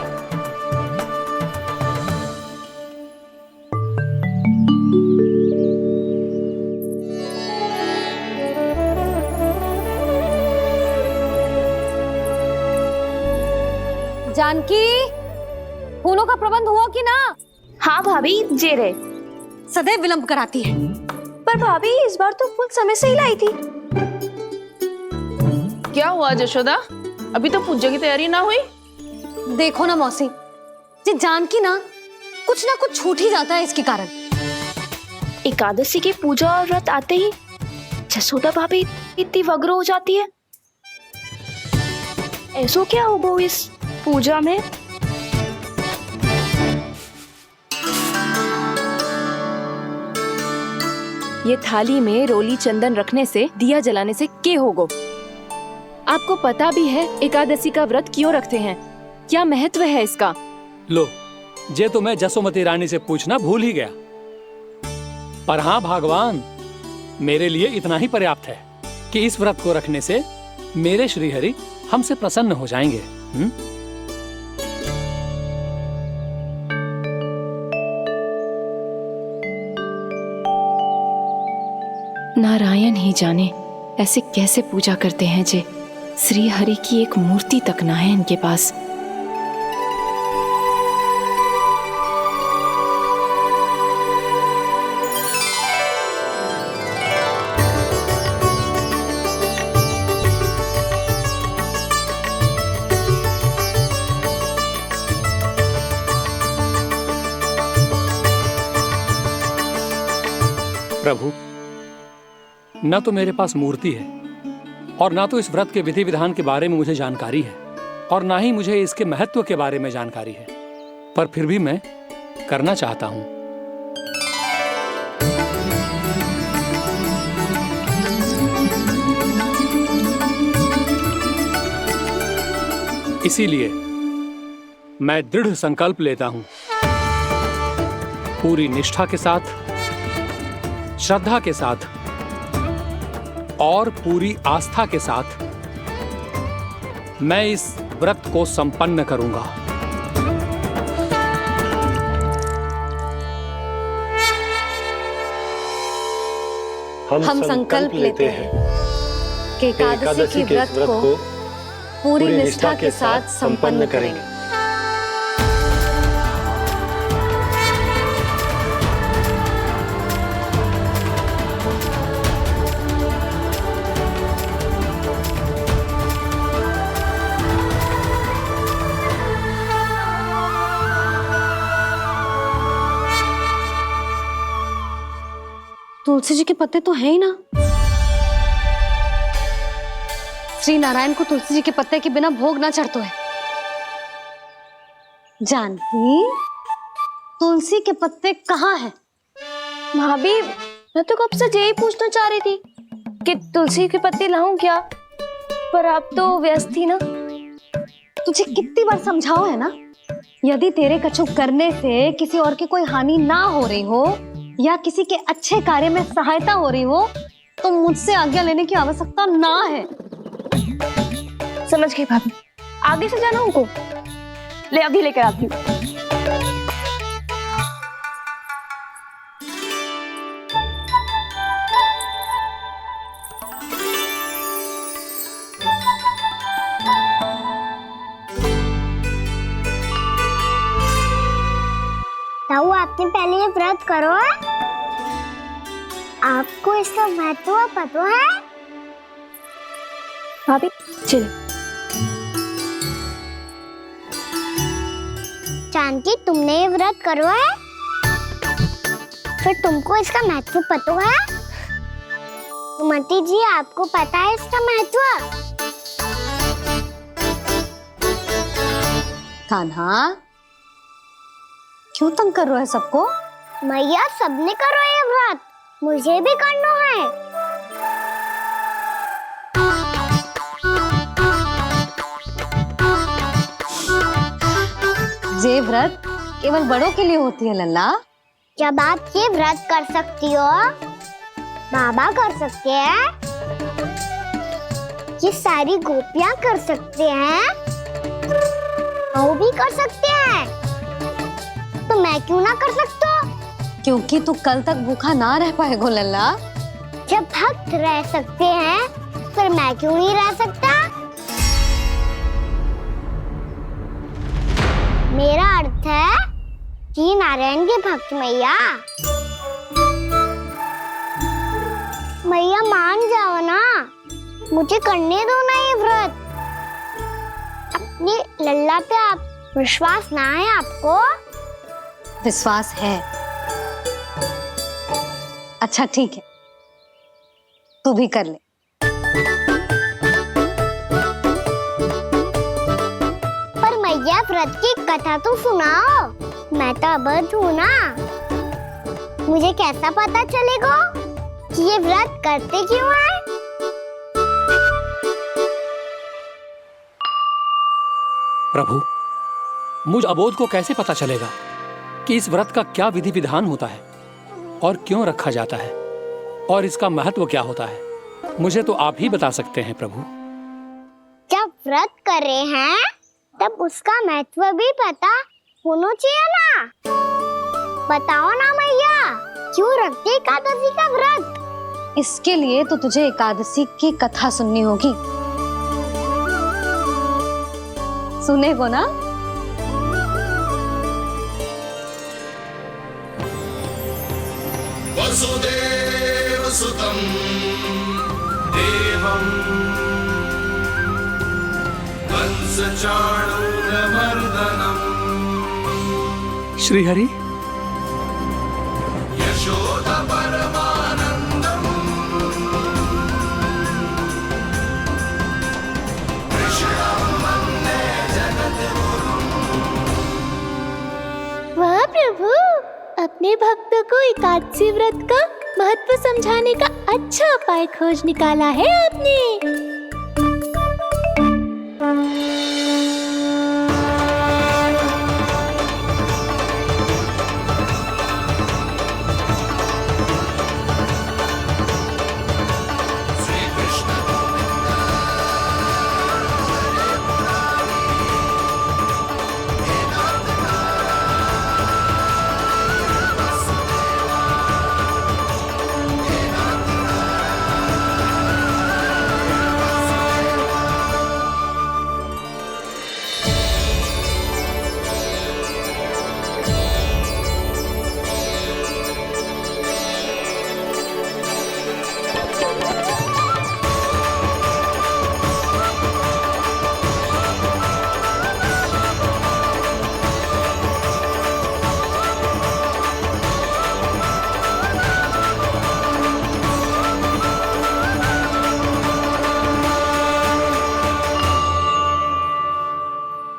जानकी, फूलों का प्रबंध हुआ कि ना? हाँ भाभी, जे रहे। सदैव विलंब कराती है। पर भाभी इस बार तो फूल समय से ही लाई थी। क्या हुआ जशोदा? अभी तो पूजा की तैयारी ना हुई? देखो ना मौसी, ये जानकी ना कुछ छूट ही जाता है इसके कारण। एकादशी की पूजा और व्रत आते ही जसोदा भाभी इतनी वग्र हो जाती है। ऐसो क्या हो गो इस पूजा में? ये थाली में रोली चंदन रखने से, दिया जलाने से के होगो? आपको पता भी है एकादशी का व्रत क्यों रखते हैं? क्या महत्व है इसका? लो, जे तो मैं जसोमती रानी से पूछना भूल ही गया। पर हाँ भगवान, मेरे लिए इतना ही पर्याप्त है कि इस व्रत को रखने से मेरे श्री हरि हमसे प्रसन्न हो जाएंगे। नारायण ही जाने ऐसे कैसे पूजा करते हैं जे श्री हरि की एक मूर्ति तक ना है इनके पास। प्रभु, न तो मेरे पास मूर्ति है और ना तो इस व्रत के विधि विधान के बारे में मुझे जानकारी है और ना ही मुझे इसके महत्व के बारे में जानकारी है, पर फिर भी मैं करना चाहता हूं। इसीलिए मैं दृढ़ संकल्प लेता हूं, पूरी निष्ठा के साथ, श्रद्धा के साथ और पूरी आस्था के साथ मैं इस व्रत को संपन्न करूंगा। हम संकल्प लेते हैं कि एकादशी के व्रत को पूरी निष्ठा के साथ संपन्न करेंगे। तुलसी जी के पत्ते तो हैं ही ना। श्री नारायण को तुलसी जी के पत्ते के बिना भोग ना चढ़तो है। जानकी, तुलसी के पत्ते कहाँ हैं? भाभी, मैं तो कब से यही पूछना चाह रही थी कि तुलसी के पत्ते लाऊं क्या, पर आप तो व्यस्त थी ना। तुझे कितनी बार समझाओ है ना, यदि तेरे कछु करने से किसी और की कोई हानि ना हो रही हो या किसी के अच्छे कार्य में सहायता हो रही हो तो मुझसे आज्ञा लेने की आवश्यकता ना है। समझ गई भाभी, आगे से जाना उनको। ले अभी लेकर आती हूँ। ताऊ, आपने पहले ये व्रत करो है? आपको इसका महत्व पता है? भाभी चल। जानकी, तुमने ये व्रत करो है? फिर तुमको इसका महत्व पता है? सुमति जी, आपको पता है इसका महत्व? कान्हा, क्यों तंग कर रहा है सबको? मैया, सबने करो ये व्रत, मुझे भी करना है। ये व्रत केवल बड़ों के लिए होती है लल्ला। जब आप ये व्रत कर सकती हो, बाबा कर सकते हैं, ये सारी गोपियां कर सकते हैं, वो भी कर सकते हैं, तो मैं क्यों ना कर सकता? क्योंकि तू कल तक भूखा ना रह पाएगा लल्ला। जब भक्त रह सकते हैं, फिर मैं क्यों नहीं रह सकता? मेरा अर्थ है कि नारायण के भक्त मैया, मैया मान जाओ ना, मुझे करने दो ना ये व्रत। अपनी लल्ला पे आप विश्वास ना है आपको? विश्वास है। अच्छा ठीक है, तू भी कर ले। पर मैया, व्रत की कथा तो सुनाओ, मैं तो अबध हूँ ना। मुझे कैसा पता चलेगा कि ये व्रत करते क्यों हैं? प्रभु, मुझ अबोध को कैसे पता चलेगा कि इस व्रत का क्या विधि विधान होता है और क्यों रखा जाता है और इसका महत्व क्या होता है? मुझे तो आप ही बता सकते हैं प्रभु। जब व्रत कर रहे हैं तब उसका महत्व भी पता होना चाहिए ना। बताओ ना मैया, क्यों रखते एकादशी का व्रत? इसके लिए तो तुझे एकादशी की कथा सुननी होगी। सुनेगो ना? वसुदेव सुतं देवं कंसचाणूरमर्दनम् श्रीहरि, यशोदा परमानंदं अपने भक्तों को एकादशी व्रत का महत्व समझाने का अच्छा उपाय खोज निकाला है आपने।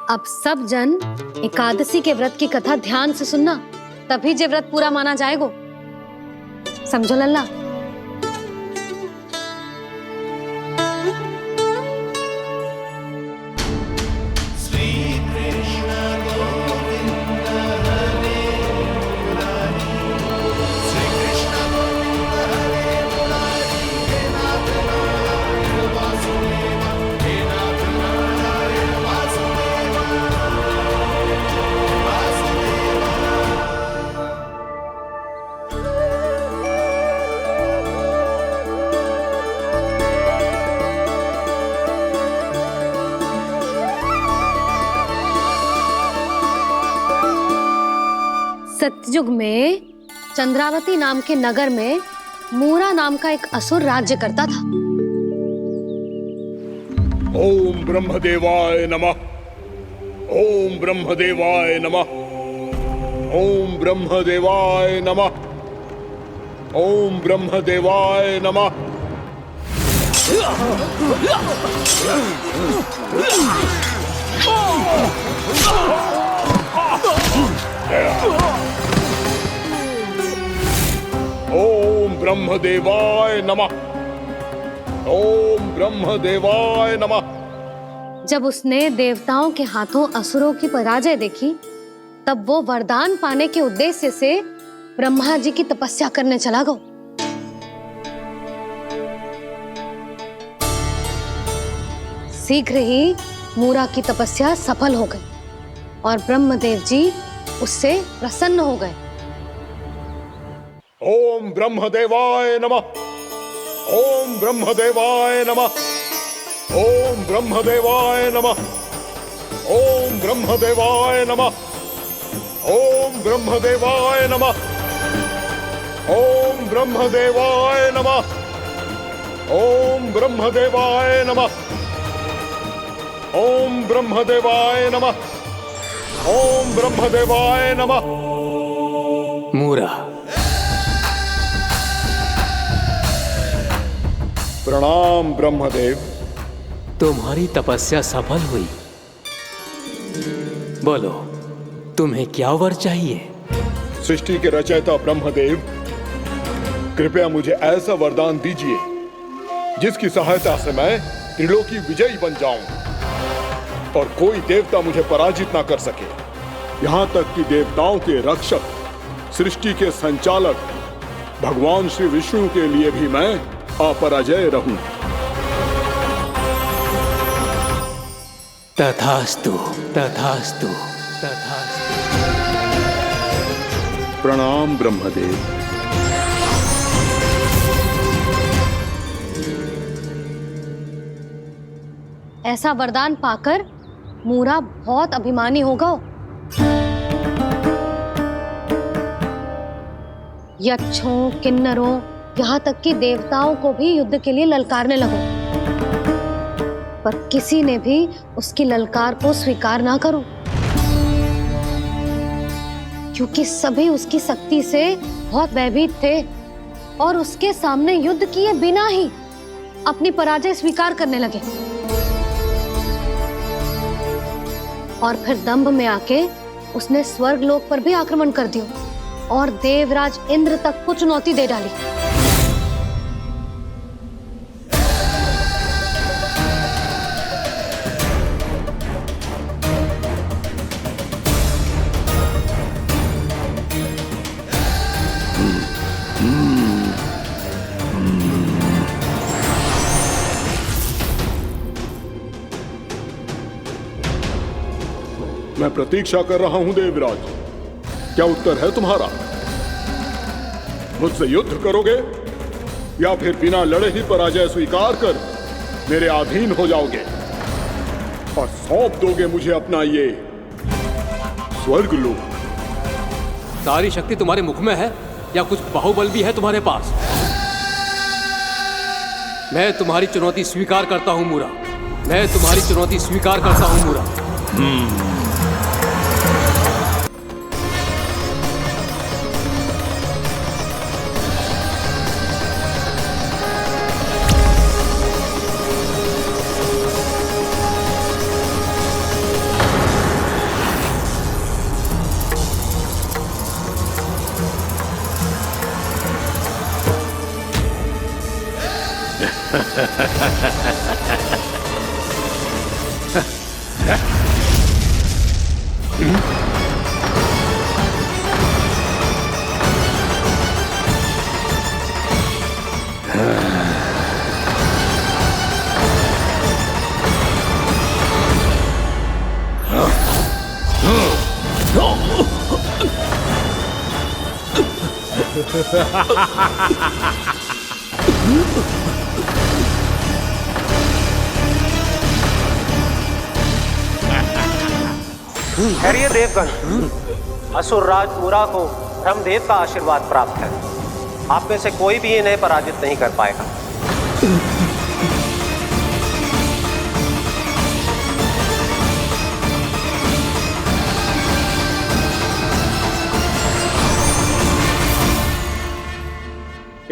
अब सब जन एकादशी के व्रत की कथा ध्यान से सुनना, तभी जे व्रत पूरा माना जाएगा। समझो लल्ला। सतयुग में चंद्रावती नाम के नगर में मूरा नाम का एक असुर राज्य करता था। ओम ब्रह्मदेवाय नमः। ओम ब्रह्मदेवाय नमः। ओम ब्रह्मदेवाय नमः। ओम ब्रह्मदेवाय नमः। ओम ब्रह्मदेवाय नमः। ओम ब्रह्मदेवाय नमः। जब उसने देवताओं के हाथों असुरों की पराजय देखी, तब वो वरदान पाने के उद्देश्य से ब्रह्मा जी की तपस्या करने चला गया। शीघ्र ही मूरा की तपस्या सफल हो गई और ब्रह्मदेव जी उससे प्रसन्न हो गए। ओम ब्रह्मदेवाय नमः। ओम ब्रह्मदेवाय नमः। ओम ब्रह्मदेवाय नमः। ओम ब्रह्मदेवाय नमः। ओम ब्रह्मदेवाय नमः। ओम ब्रह्मदेवाय नमः। ओम ब्रह्मदेवाय नमः। ओम ब्रह्मदेवाय नमः। ओम ब्रह्मदेवाय नमः। मूरा, प्रणाम ब्रह्मदेव। तुम्हारी तपस्या सफल हुई। बोलो, तुम्हें क्या वर चाहिए? सृष्टि के रचयिता ब्रह्मदेव, कृपया मुझे ऐसा वरदान दीजिए जिसकी सहायता से मैं त्रिलोकी विजयी बन जाऊं और कोई देवता मुझे पराजित ना कर सके। यहाँ तक कि देवताओं के रक्षक, सृष्टि के संचालक भगवान श्री विष्णु के लिए भी मैं अपराजय रहूं। तथास्तु, तथास्तु, तथास्तु। प्रणाम ब्रह्मदेव। ऐसा वरदान पाकर मूरा बहुत अभिमानी होगा। यक्षों, किन्नरों, यहाँ तक कि देवताओं को भी युद्ध के लिए ललकारने लगा, पर किसी ने भी उसकी ललकार को स्वीकार ना करो, क्योंकि सभी उसकी शक्ति से बहुत भयभीत थे और उसके सामने युद्ध किए बिना ही अपनी पराजय स्वीकार करने लगे और फिर दंभ में आके उसने स्वर्ग लोक पर भी आक्रमण कर दिया और देवराज इंद्र तक को चुनौती दे डाली। मैं प्रतीक्षा कर रहा हूं देवराज, क्या उत्तर है तुम्हारा? मुझसे युद्ध करोगे या फिर बिना लड़े ही पराजय स्वीकार कर मेरे अधीन हो जाओगे और सौंप दोगे मुझे अपना ये स्वर्ग लोक? सारी शक्ति तुम्हारे मुख में है या कुछ बाहुबल भी है तुम्हारे पास? मैं तुम्हारी चुनौती स्वीकार करता हूं मूरा, मैं तुम्हारी चुनौती स्वीकार करता हूं मूरा। ठहरिए देवगण, असुर राज मूरा को ब्रह्मदेव का आशीर्वाद प्राप्त है। आप में से कोई भी इन्हें पराजित नहीं कर पाएगा।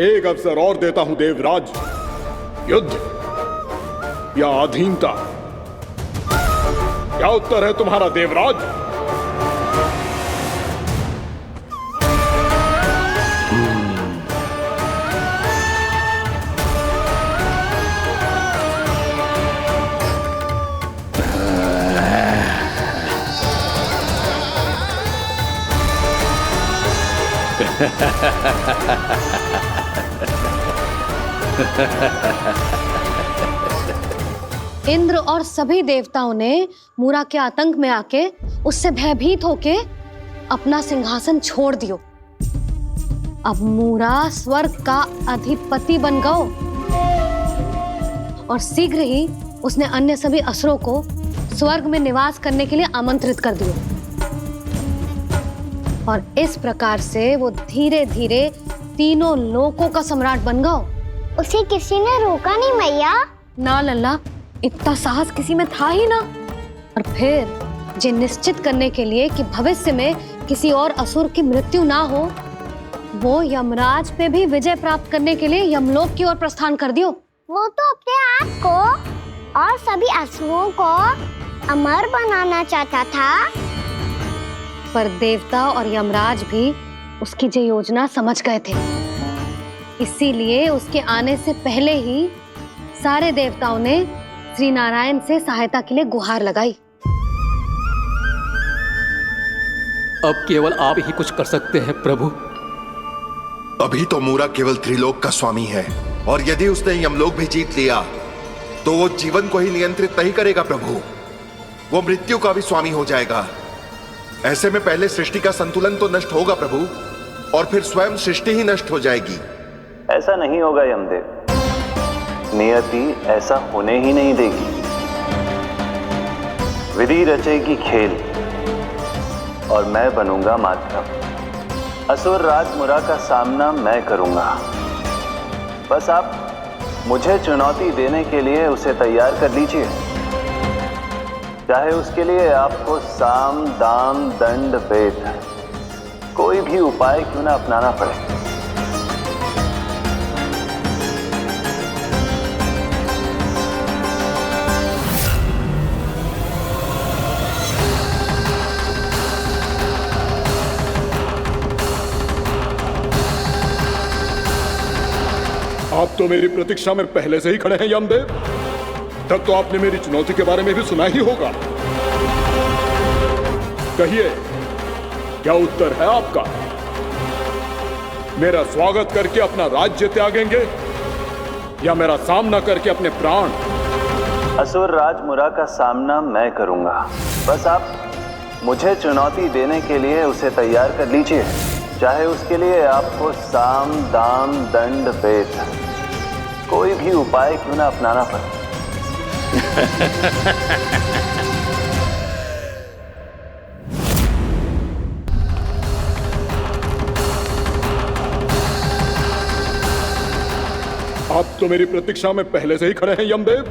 एक अवसर और देता हूं देवराज, युद्ध या अधीनता, क्या उत्तर है तुम्हारा देवराज? इंद्र और सभी देवताओं ने मूरा के आतंक में आके उससे भयभीत होके अपना सिंहासन छोड़ दियो। अब मूरा स्वर्ग का अधिपति बन गयो और शीघ्र ही उसने अन्य सभी असुरों को स्वर्ग में निवास करने के लिए आमंत्रित कर दियो। और इस प्रकार से वो धीरे धीरे तीनों लोकों का सम्राट बन गयो। उसे किसी ने रोका नहीं मैया? ना लल्ला, इतना साहस किसी में था ही ना। और फिर ये निश्चित करने के लिए कि भविष्य में किसी और असुर की मृत्यु ना हो, वो यमराज पे भी विजय प्राप्त करने के लिए यमलोक की ओर प्रस्थान कर दियो। वो तो अपने आप को और सभी असुरों को अमर बनाना चाहता था। पर देवता और यमराज भी उसकी ये योजना समझ गए थे। इसीलिए उसके आने से पहले ही सारे देवताओं ने श्री नारायण से सहायता के लिए गुहार लगाई। अब केवल आप ही कुछ कर सकते हैं प्रभु। अभी तो मूरा केवल त्रिलोक का स्वामी है, और यदि उसने यमलोक भी जीत लिया तो वो जीवन को ही नियंत्रित नहीं करेगा प्रभु, वो मृत्यु का भी स्वामी हो जाएगा। ऐसे में पहले सृष्टि का संतुलन तो नष्ट होगा प्रभु, और फिर स्वयं सृष्टि ही नष्ट हो जाएगी। ऐसा नहीं होगा यमदेव, नियति ऐसा होने ही नहीं देगी। विधि रचेगी खेल और मैं बनूंगा माध्यम। असुर राज मूरा का सामना मैं करूंगा। बस आप मुझे चुनौती देने के लिए उसे तैयार कर लीजिए, चाहे उसके लिए आपको साम दाम दंड भेद कोई भी उपाय क्यों ना अपनाना पड़े। आप तो मेरी प्रतीक्षा में पहले से ही खड़े हैं यमदेव। तब तो आपने मेरी चुनौती के बारे में भी सुना ही होगा। कहिए, क्या उत्तर है आपका? मेरा स्वागत करके अपना राज्य त्यागेंगे या मेरा सामना करके अपने प्राण? असुर राज मुरा का सामना मैं करूंगा। बस आप मुझे चुनौती देने के लिए उसे तैयार कर लीजिए, चाहे उसके लिए आपको साम दाम दंड भेद कोई भी उपाय क्यों ना अपनाना पड़े। आप तो मेरी प्रतीक्षा में पहले से ही खड़े हैं यमदेव।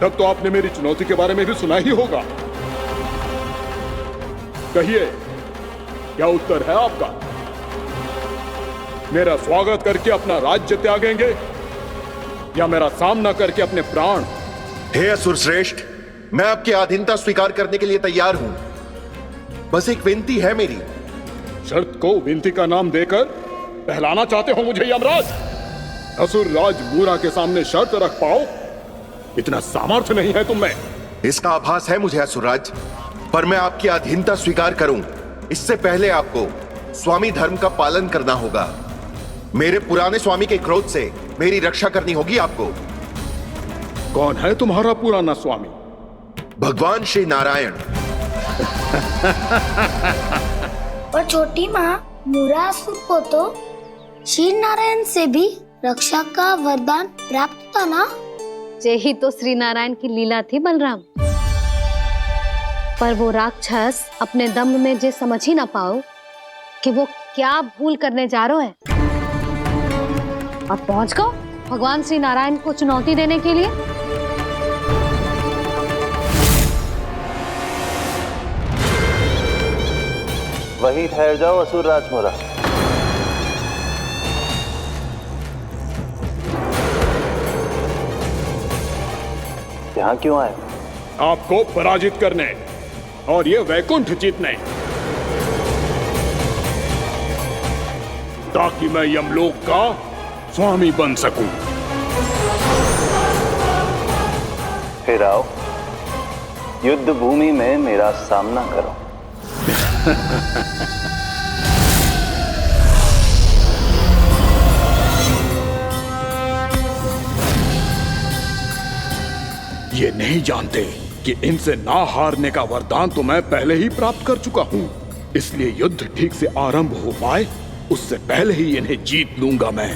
तब तो आपने मेरी चुनौती के बारे में भी सुना ही होगा। कहिए, क्या उत्तर है आपका? मेरा स्वागत करके अपना राज्य त्यागेंगे या मेरा सामना करके अपने प्राण? हे असुर श्रेष्ठ, मैं आपकी अधीनता स्वीकार करने के लिए तैयार हूं। बस एक विनती है मेरी। शर्त को विनती का नाम देकर पहलाना चाहते हो मुझे यमराज? असुर राज मूरा के सामने शर्त रख पाओ, इतना सामर्थ्य नहीं है तुम में। इसका आभास है मुझे असुरराज, पर मैं आपकी अधीनता स्वीकार करूं इससे पहले आपको स्वामी धर्म का पालन करना होगा। मेरे पुराने स्वामी के क्रोध से मेरी रक्षा करनी होगी आपको। कौन है तुम्हारा पुराना स्वामी? भगवान श्री नारायण। और छोटी माँ मुरासुर को तो श्री नारायण से भी रक्षा का वरदान प्राप्त था ना? यही तो श्री नारायण की लीला थी बलराम। पर वो राक्षस अपने दम में जे समझ ही ना पाओ कि वो क्या भूल करने जा रहे हैं, और पहुंच गो भगवान श्री नारायण को चुनौती देने के लिए। वहीं ठहर जाओ असुर राज मुरा। यहाँ क्यों आए? आपको पराजित करने और ये वैकुंठ जीतने, ताकि मैं यमलोक का स्वामी बन सकूं। फिर आओ, युद्ध भूमि में मेरा सामना करो। ये नहीं जानते कि इनसे ना हारने का वरदान तो मैं पहले ही प्राप्त कर चुका हूं। इसलिए युद्ध ठीक से आरंभ हो पाए उससे पहले ही इन्हें जीत लूंगा मैं।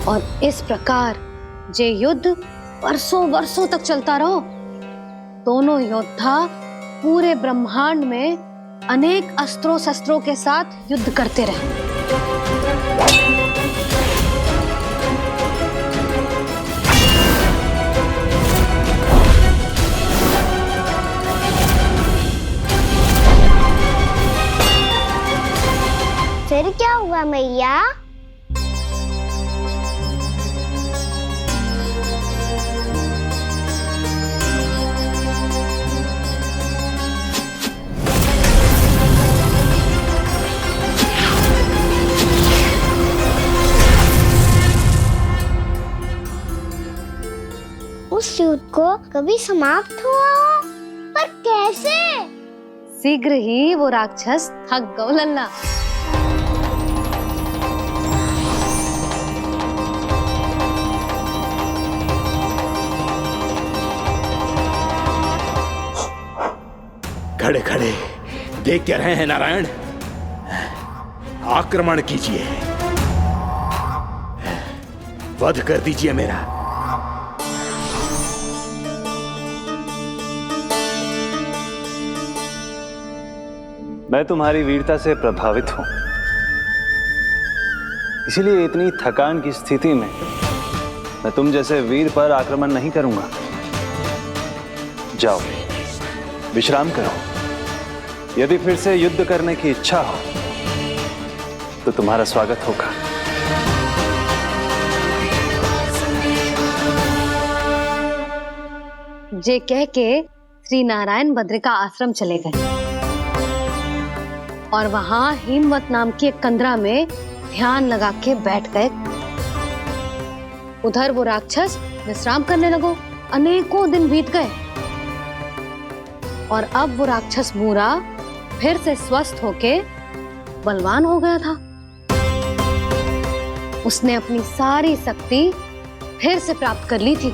और इस प्रकार जे युद्ध वर्षों वर्षों तक चलता रहो। दोनों योद्धा पूरे ब्रह्मांड में अनेक अस्त्रों शस्त्रों के साथ युद्ध करते रहे। फिर क्या हुआ मैया? उस युद्ध को कभी समाप्त हुआ हो, पर कैसे? शीघ्र ही वो राक्षस थक गो लल्ला। खड़े खड़े देख क्या रहे हैं नारायण? आक्रमण कीजिए, वध कर दीजिए मेरा। मैं तुम्हारी वीरता से प्रभावित हूं, इसीलिए इतनी थकान की स्थिति में मैं तुम जैसे वीर पर आक्रमण नहीं करूंगा। जाओ, विश्राम करो। यदि फिर से युद्ध करने की इच्छा हो तो तुम्हारा स्वागत होगा। जे कह के श्री नारायण बद्रिका आश्रम चले गए और वहां हिमवत नाम की एक कंदरा में ध्यान लगा के बैठ गए। उधर वो राक्षस विश्राम करने लगो। अनेकों दिन बीत गए और अब वो राक्षस मूरा फिर से स्वस्थ होके बलवान हो गया था। उसने अपनी सारी शक्ति फिर से प्राप्त कर ली थी।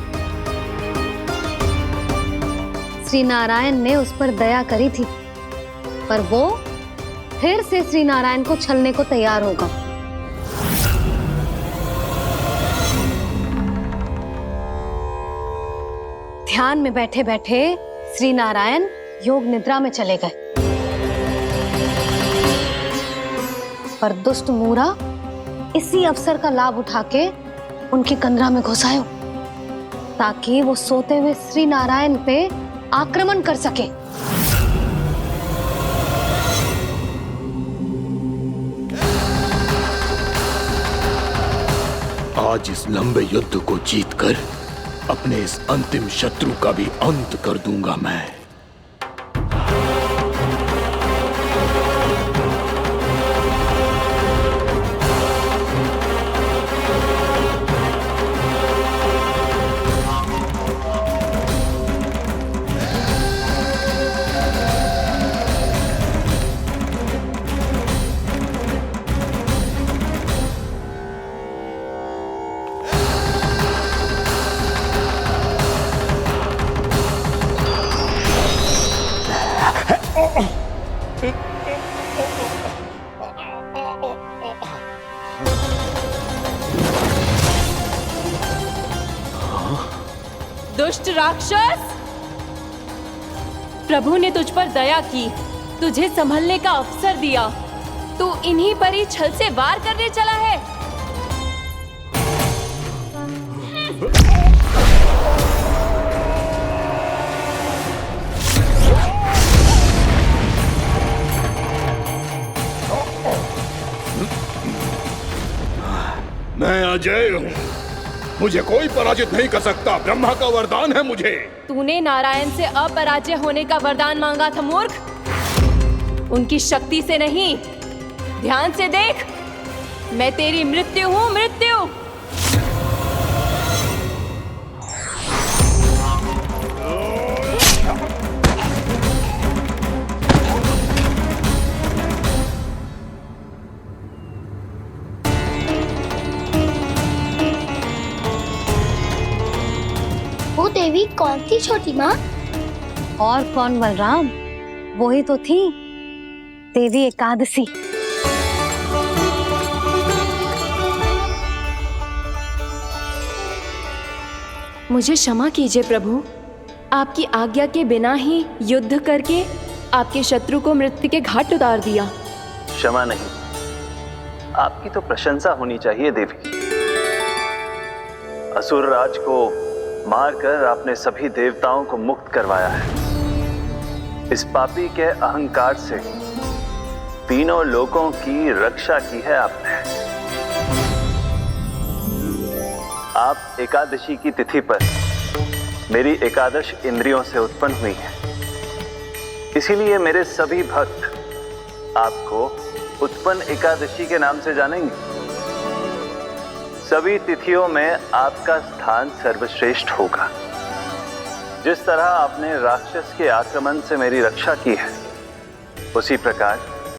श्री नारायण ने उस पर दया करी थी, पर वो फिर से श्री नारायण को छलने को तैयार होगा। ध्यान में बैठे बैठे श्री नारायण योग निद्रा में चले गए, पर दुष्ट मूरा इसी अवसर का लाभ उठा के उनकी कंदरा में घुस आयो ताकि वो सोते हुए श्री नारायण पे आक्रमण कर सके। आज इस लंबे युद्ध को जीतकर अपने इस अंतिम शत्रु का भी अंत कर दूंगा मैं। दुष्ट राक्षस, प्रभु ने तुझ पर दया की, तुझे संभलने का अवसर दिया। तू इन्हीं पर ही छल से वार करने चला है। मैं अजय हूँ, मुझे कोई पराजित नहीं कर सकता। ब्रह्मा का वरदान है मुझे। तूने नारायण से अपराजय होने का वरदान मांगा था मूर्ख, उनकी शक्ति से नहीं। ध्यान से देख, मैं तेरी मृत्यु हूँ, मृत्यु। वो देवी कौन थी छोटी माँ? और कौन बलराम, वही तो थी देवी एकादशी। मुझे क्षमा कीजिए प्रभु, आपकी आज्ञा के बिना ही युद्ध करके आपके शत्रु को मृत्यु के घाट उतार दिया। क्षमा नहीं, आपकी तो प्रशंसा होनी चाहिए देवी। असुर राज को मारकर आपने सभी देवताओं को मुक्त करवाया है। इस पापी के अहंकार से तीनों लोकों की रक्षा की है आपने। आप एकादशी की तिथि पर मेरी एकादश इंद्रियों से उत्पन्न हुई हैं। इसीलिए मेरे सभी भक्त आपको उत्पन्न एकादशी के नाम से जानेंगे। सभी तिथियों में आपका स्थान सर्वश्रेष्ठ होगा। जिस तरह आपने राक्षस के आक्रमण से मेरी रक्षा की है, उसी प्रकार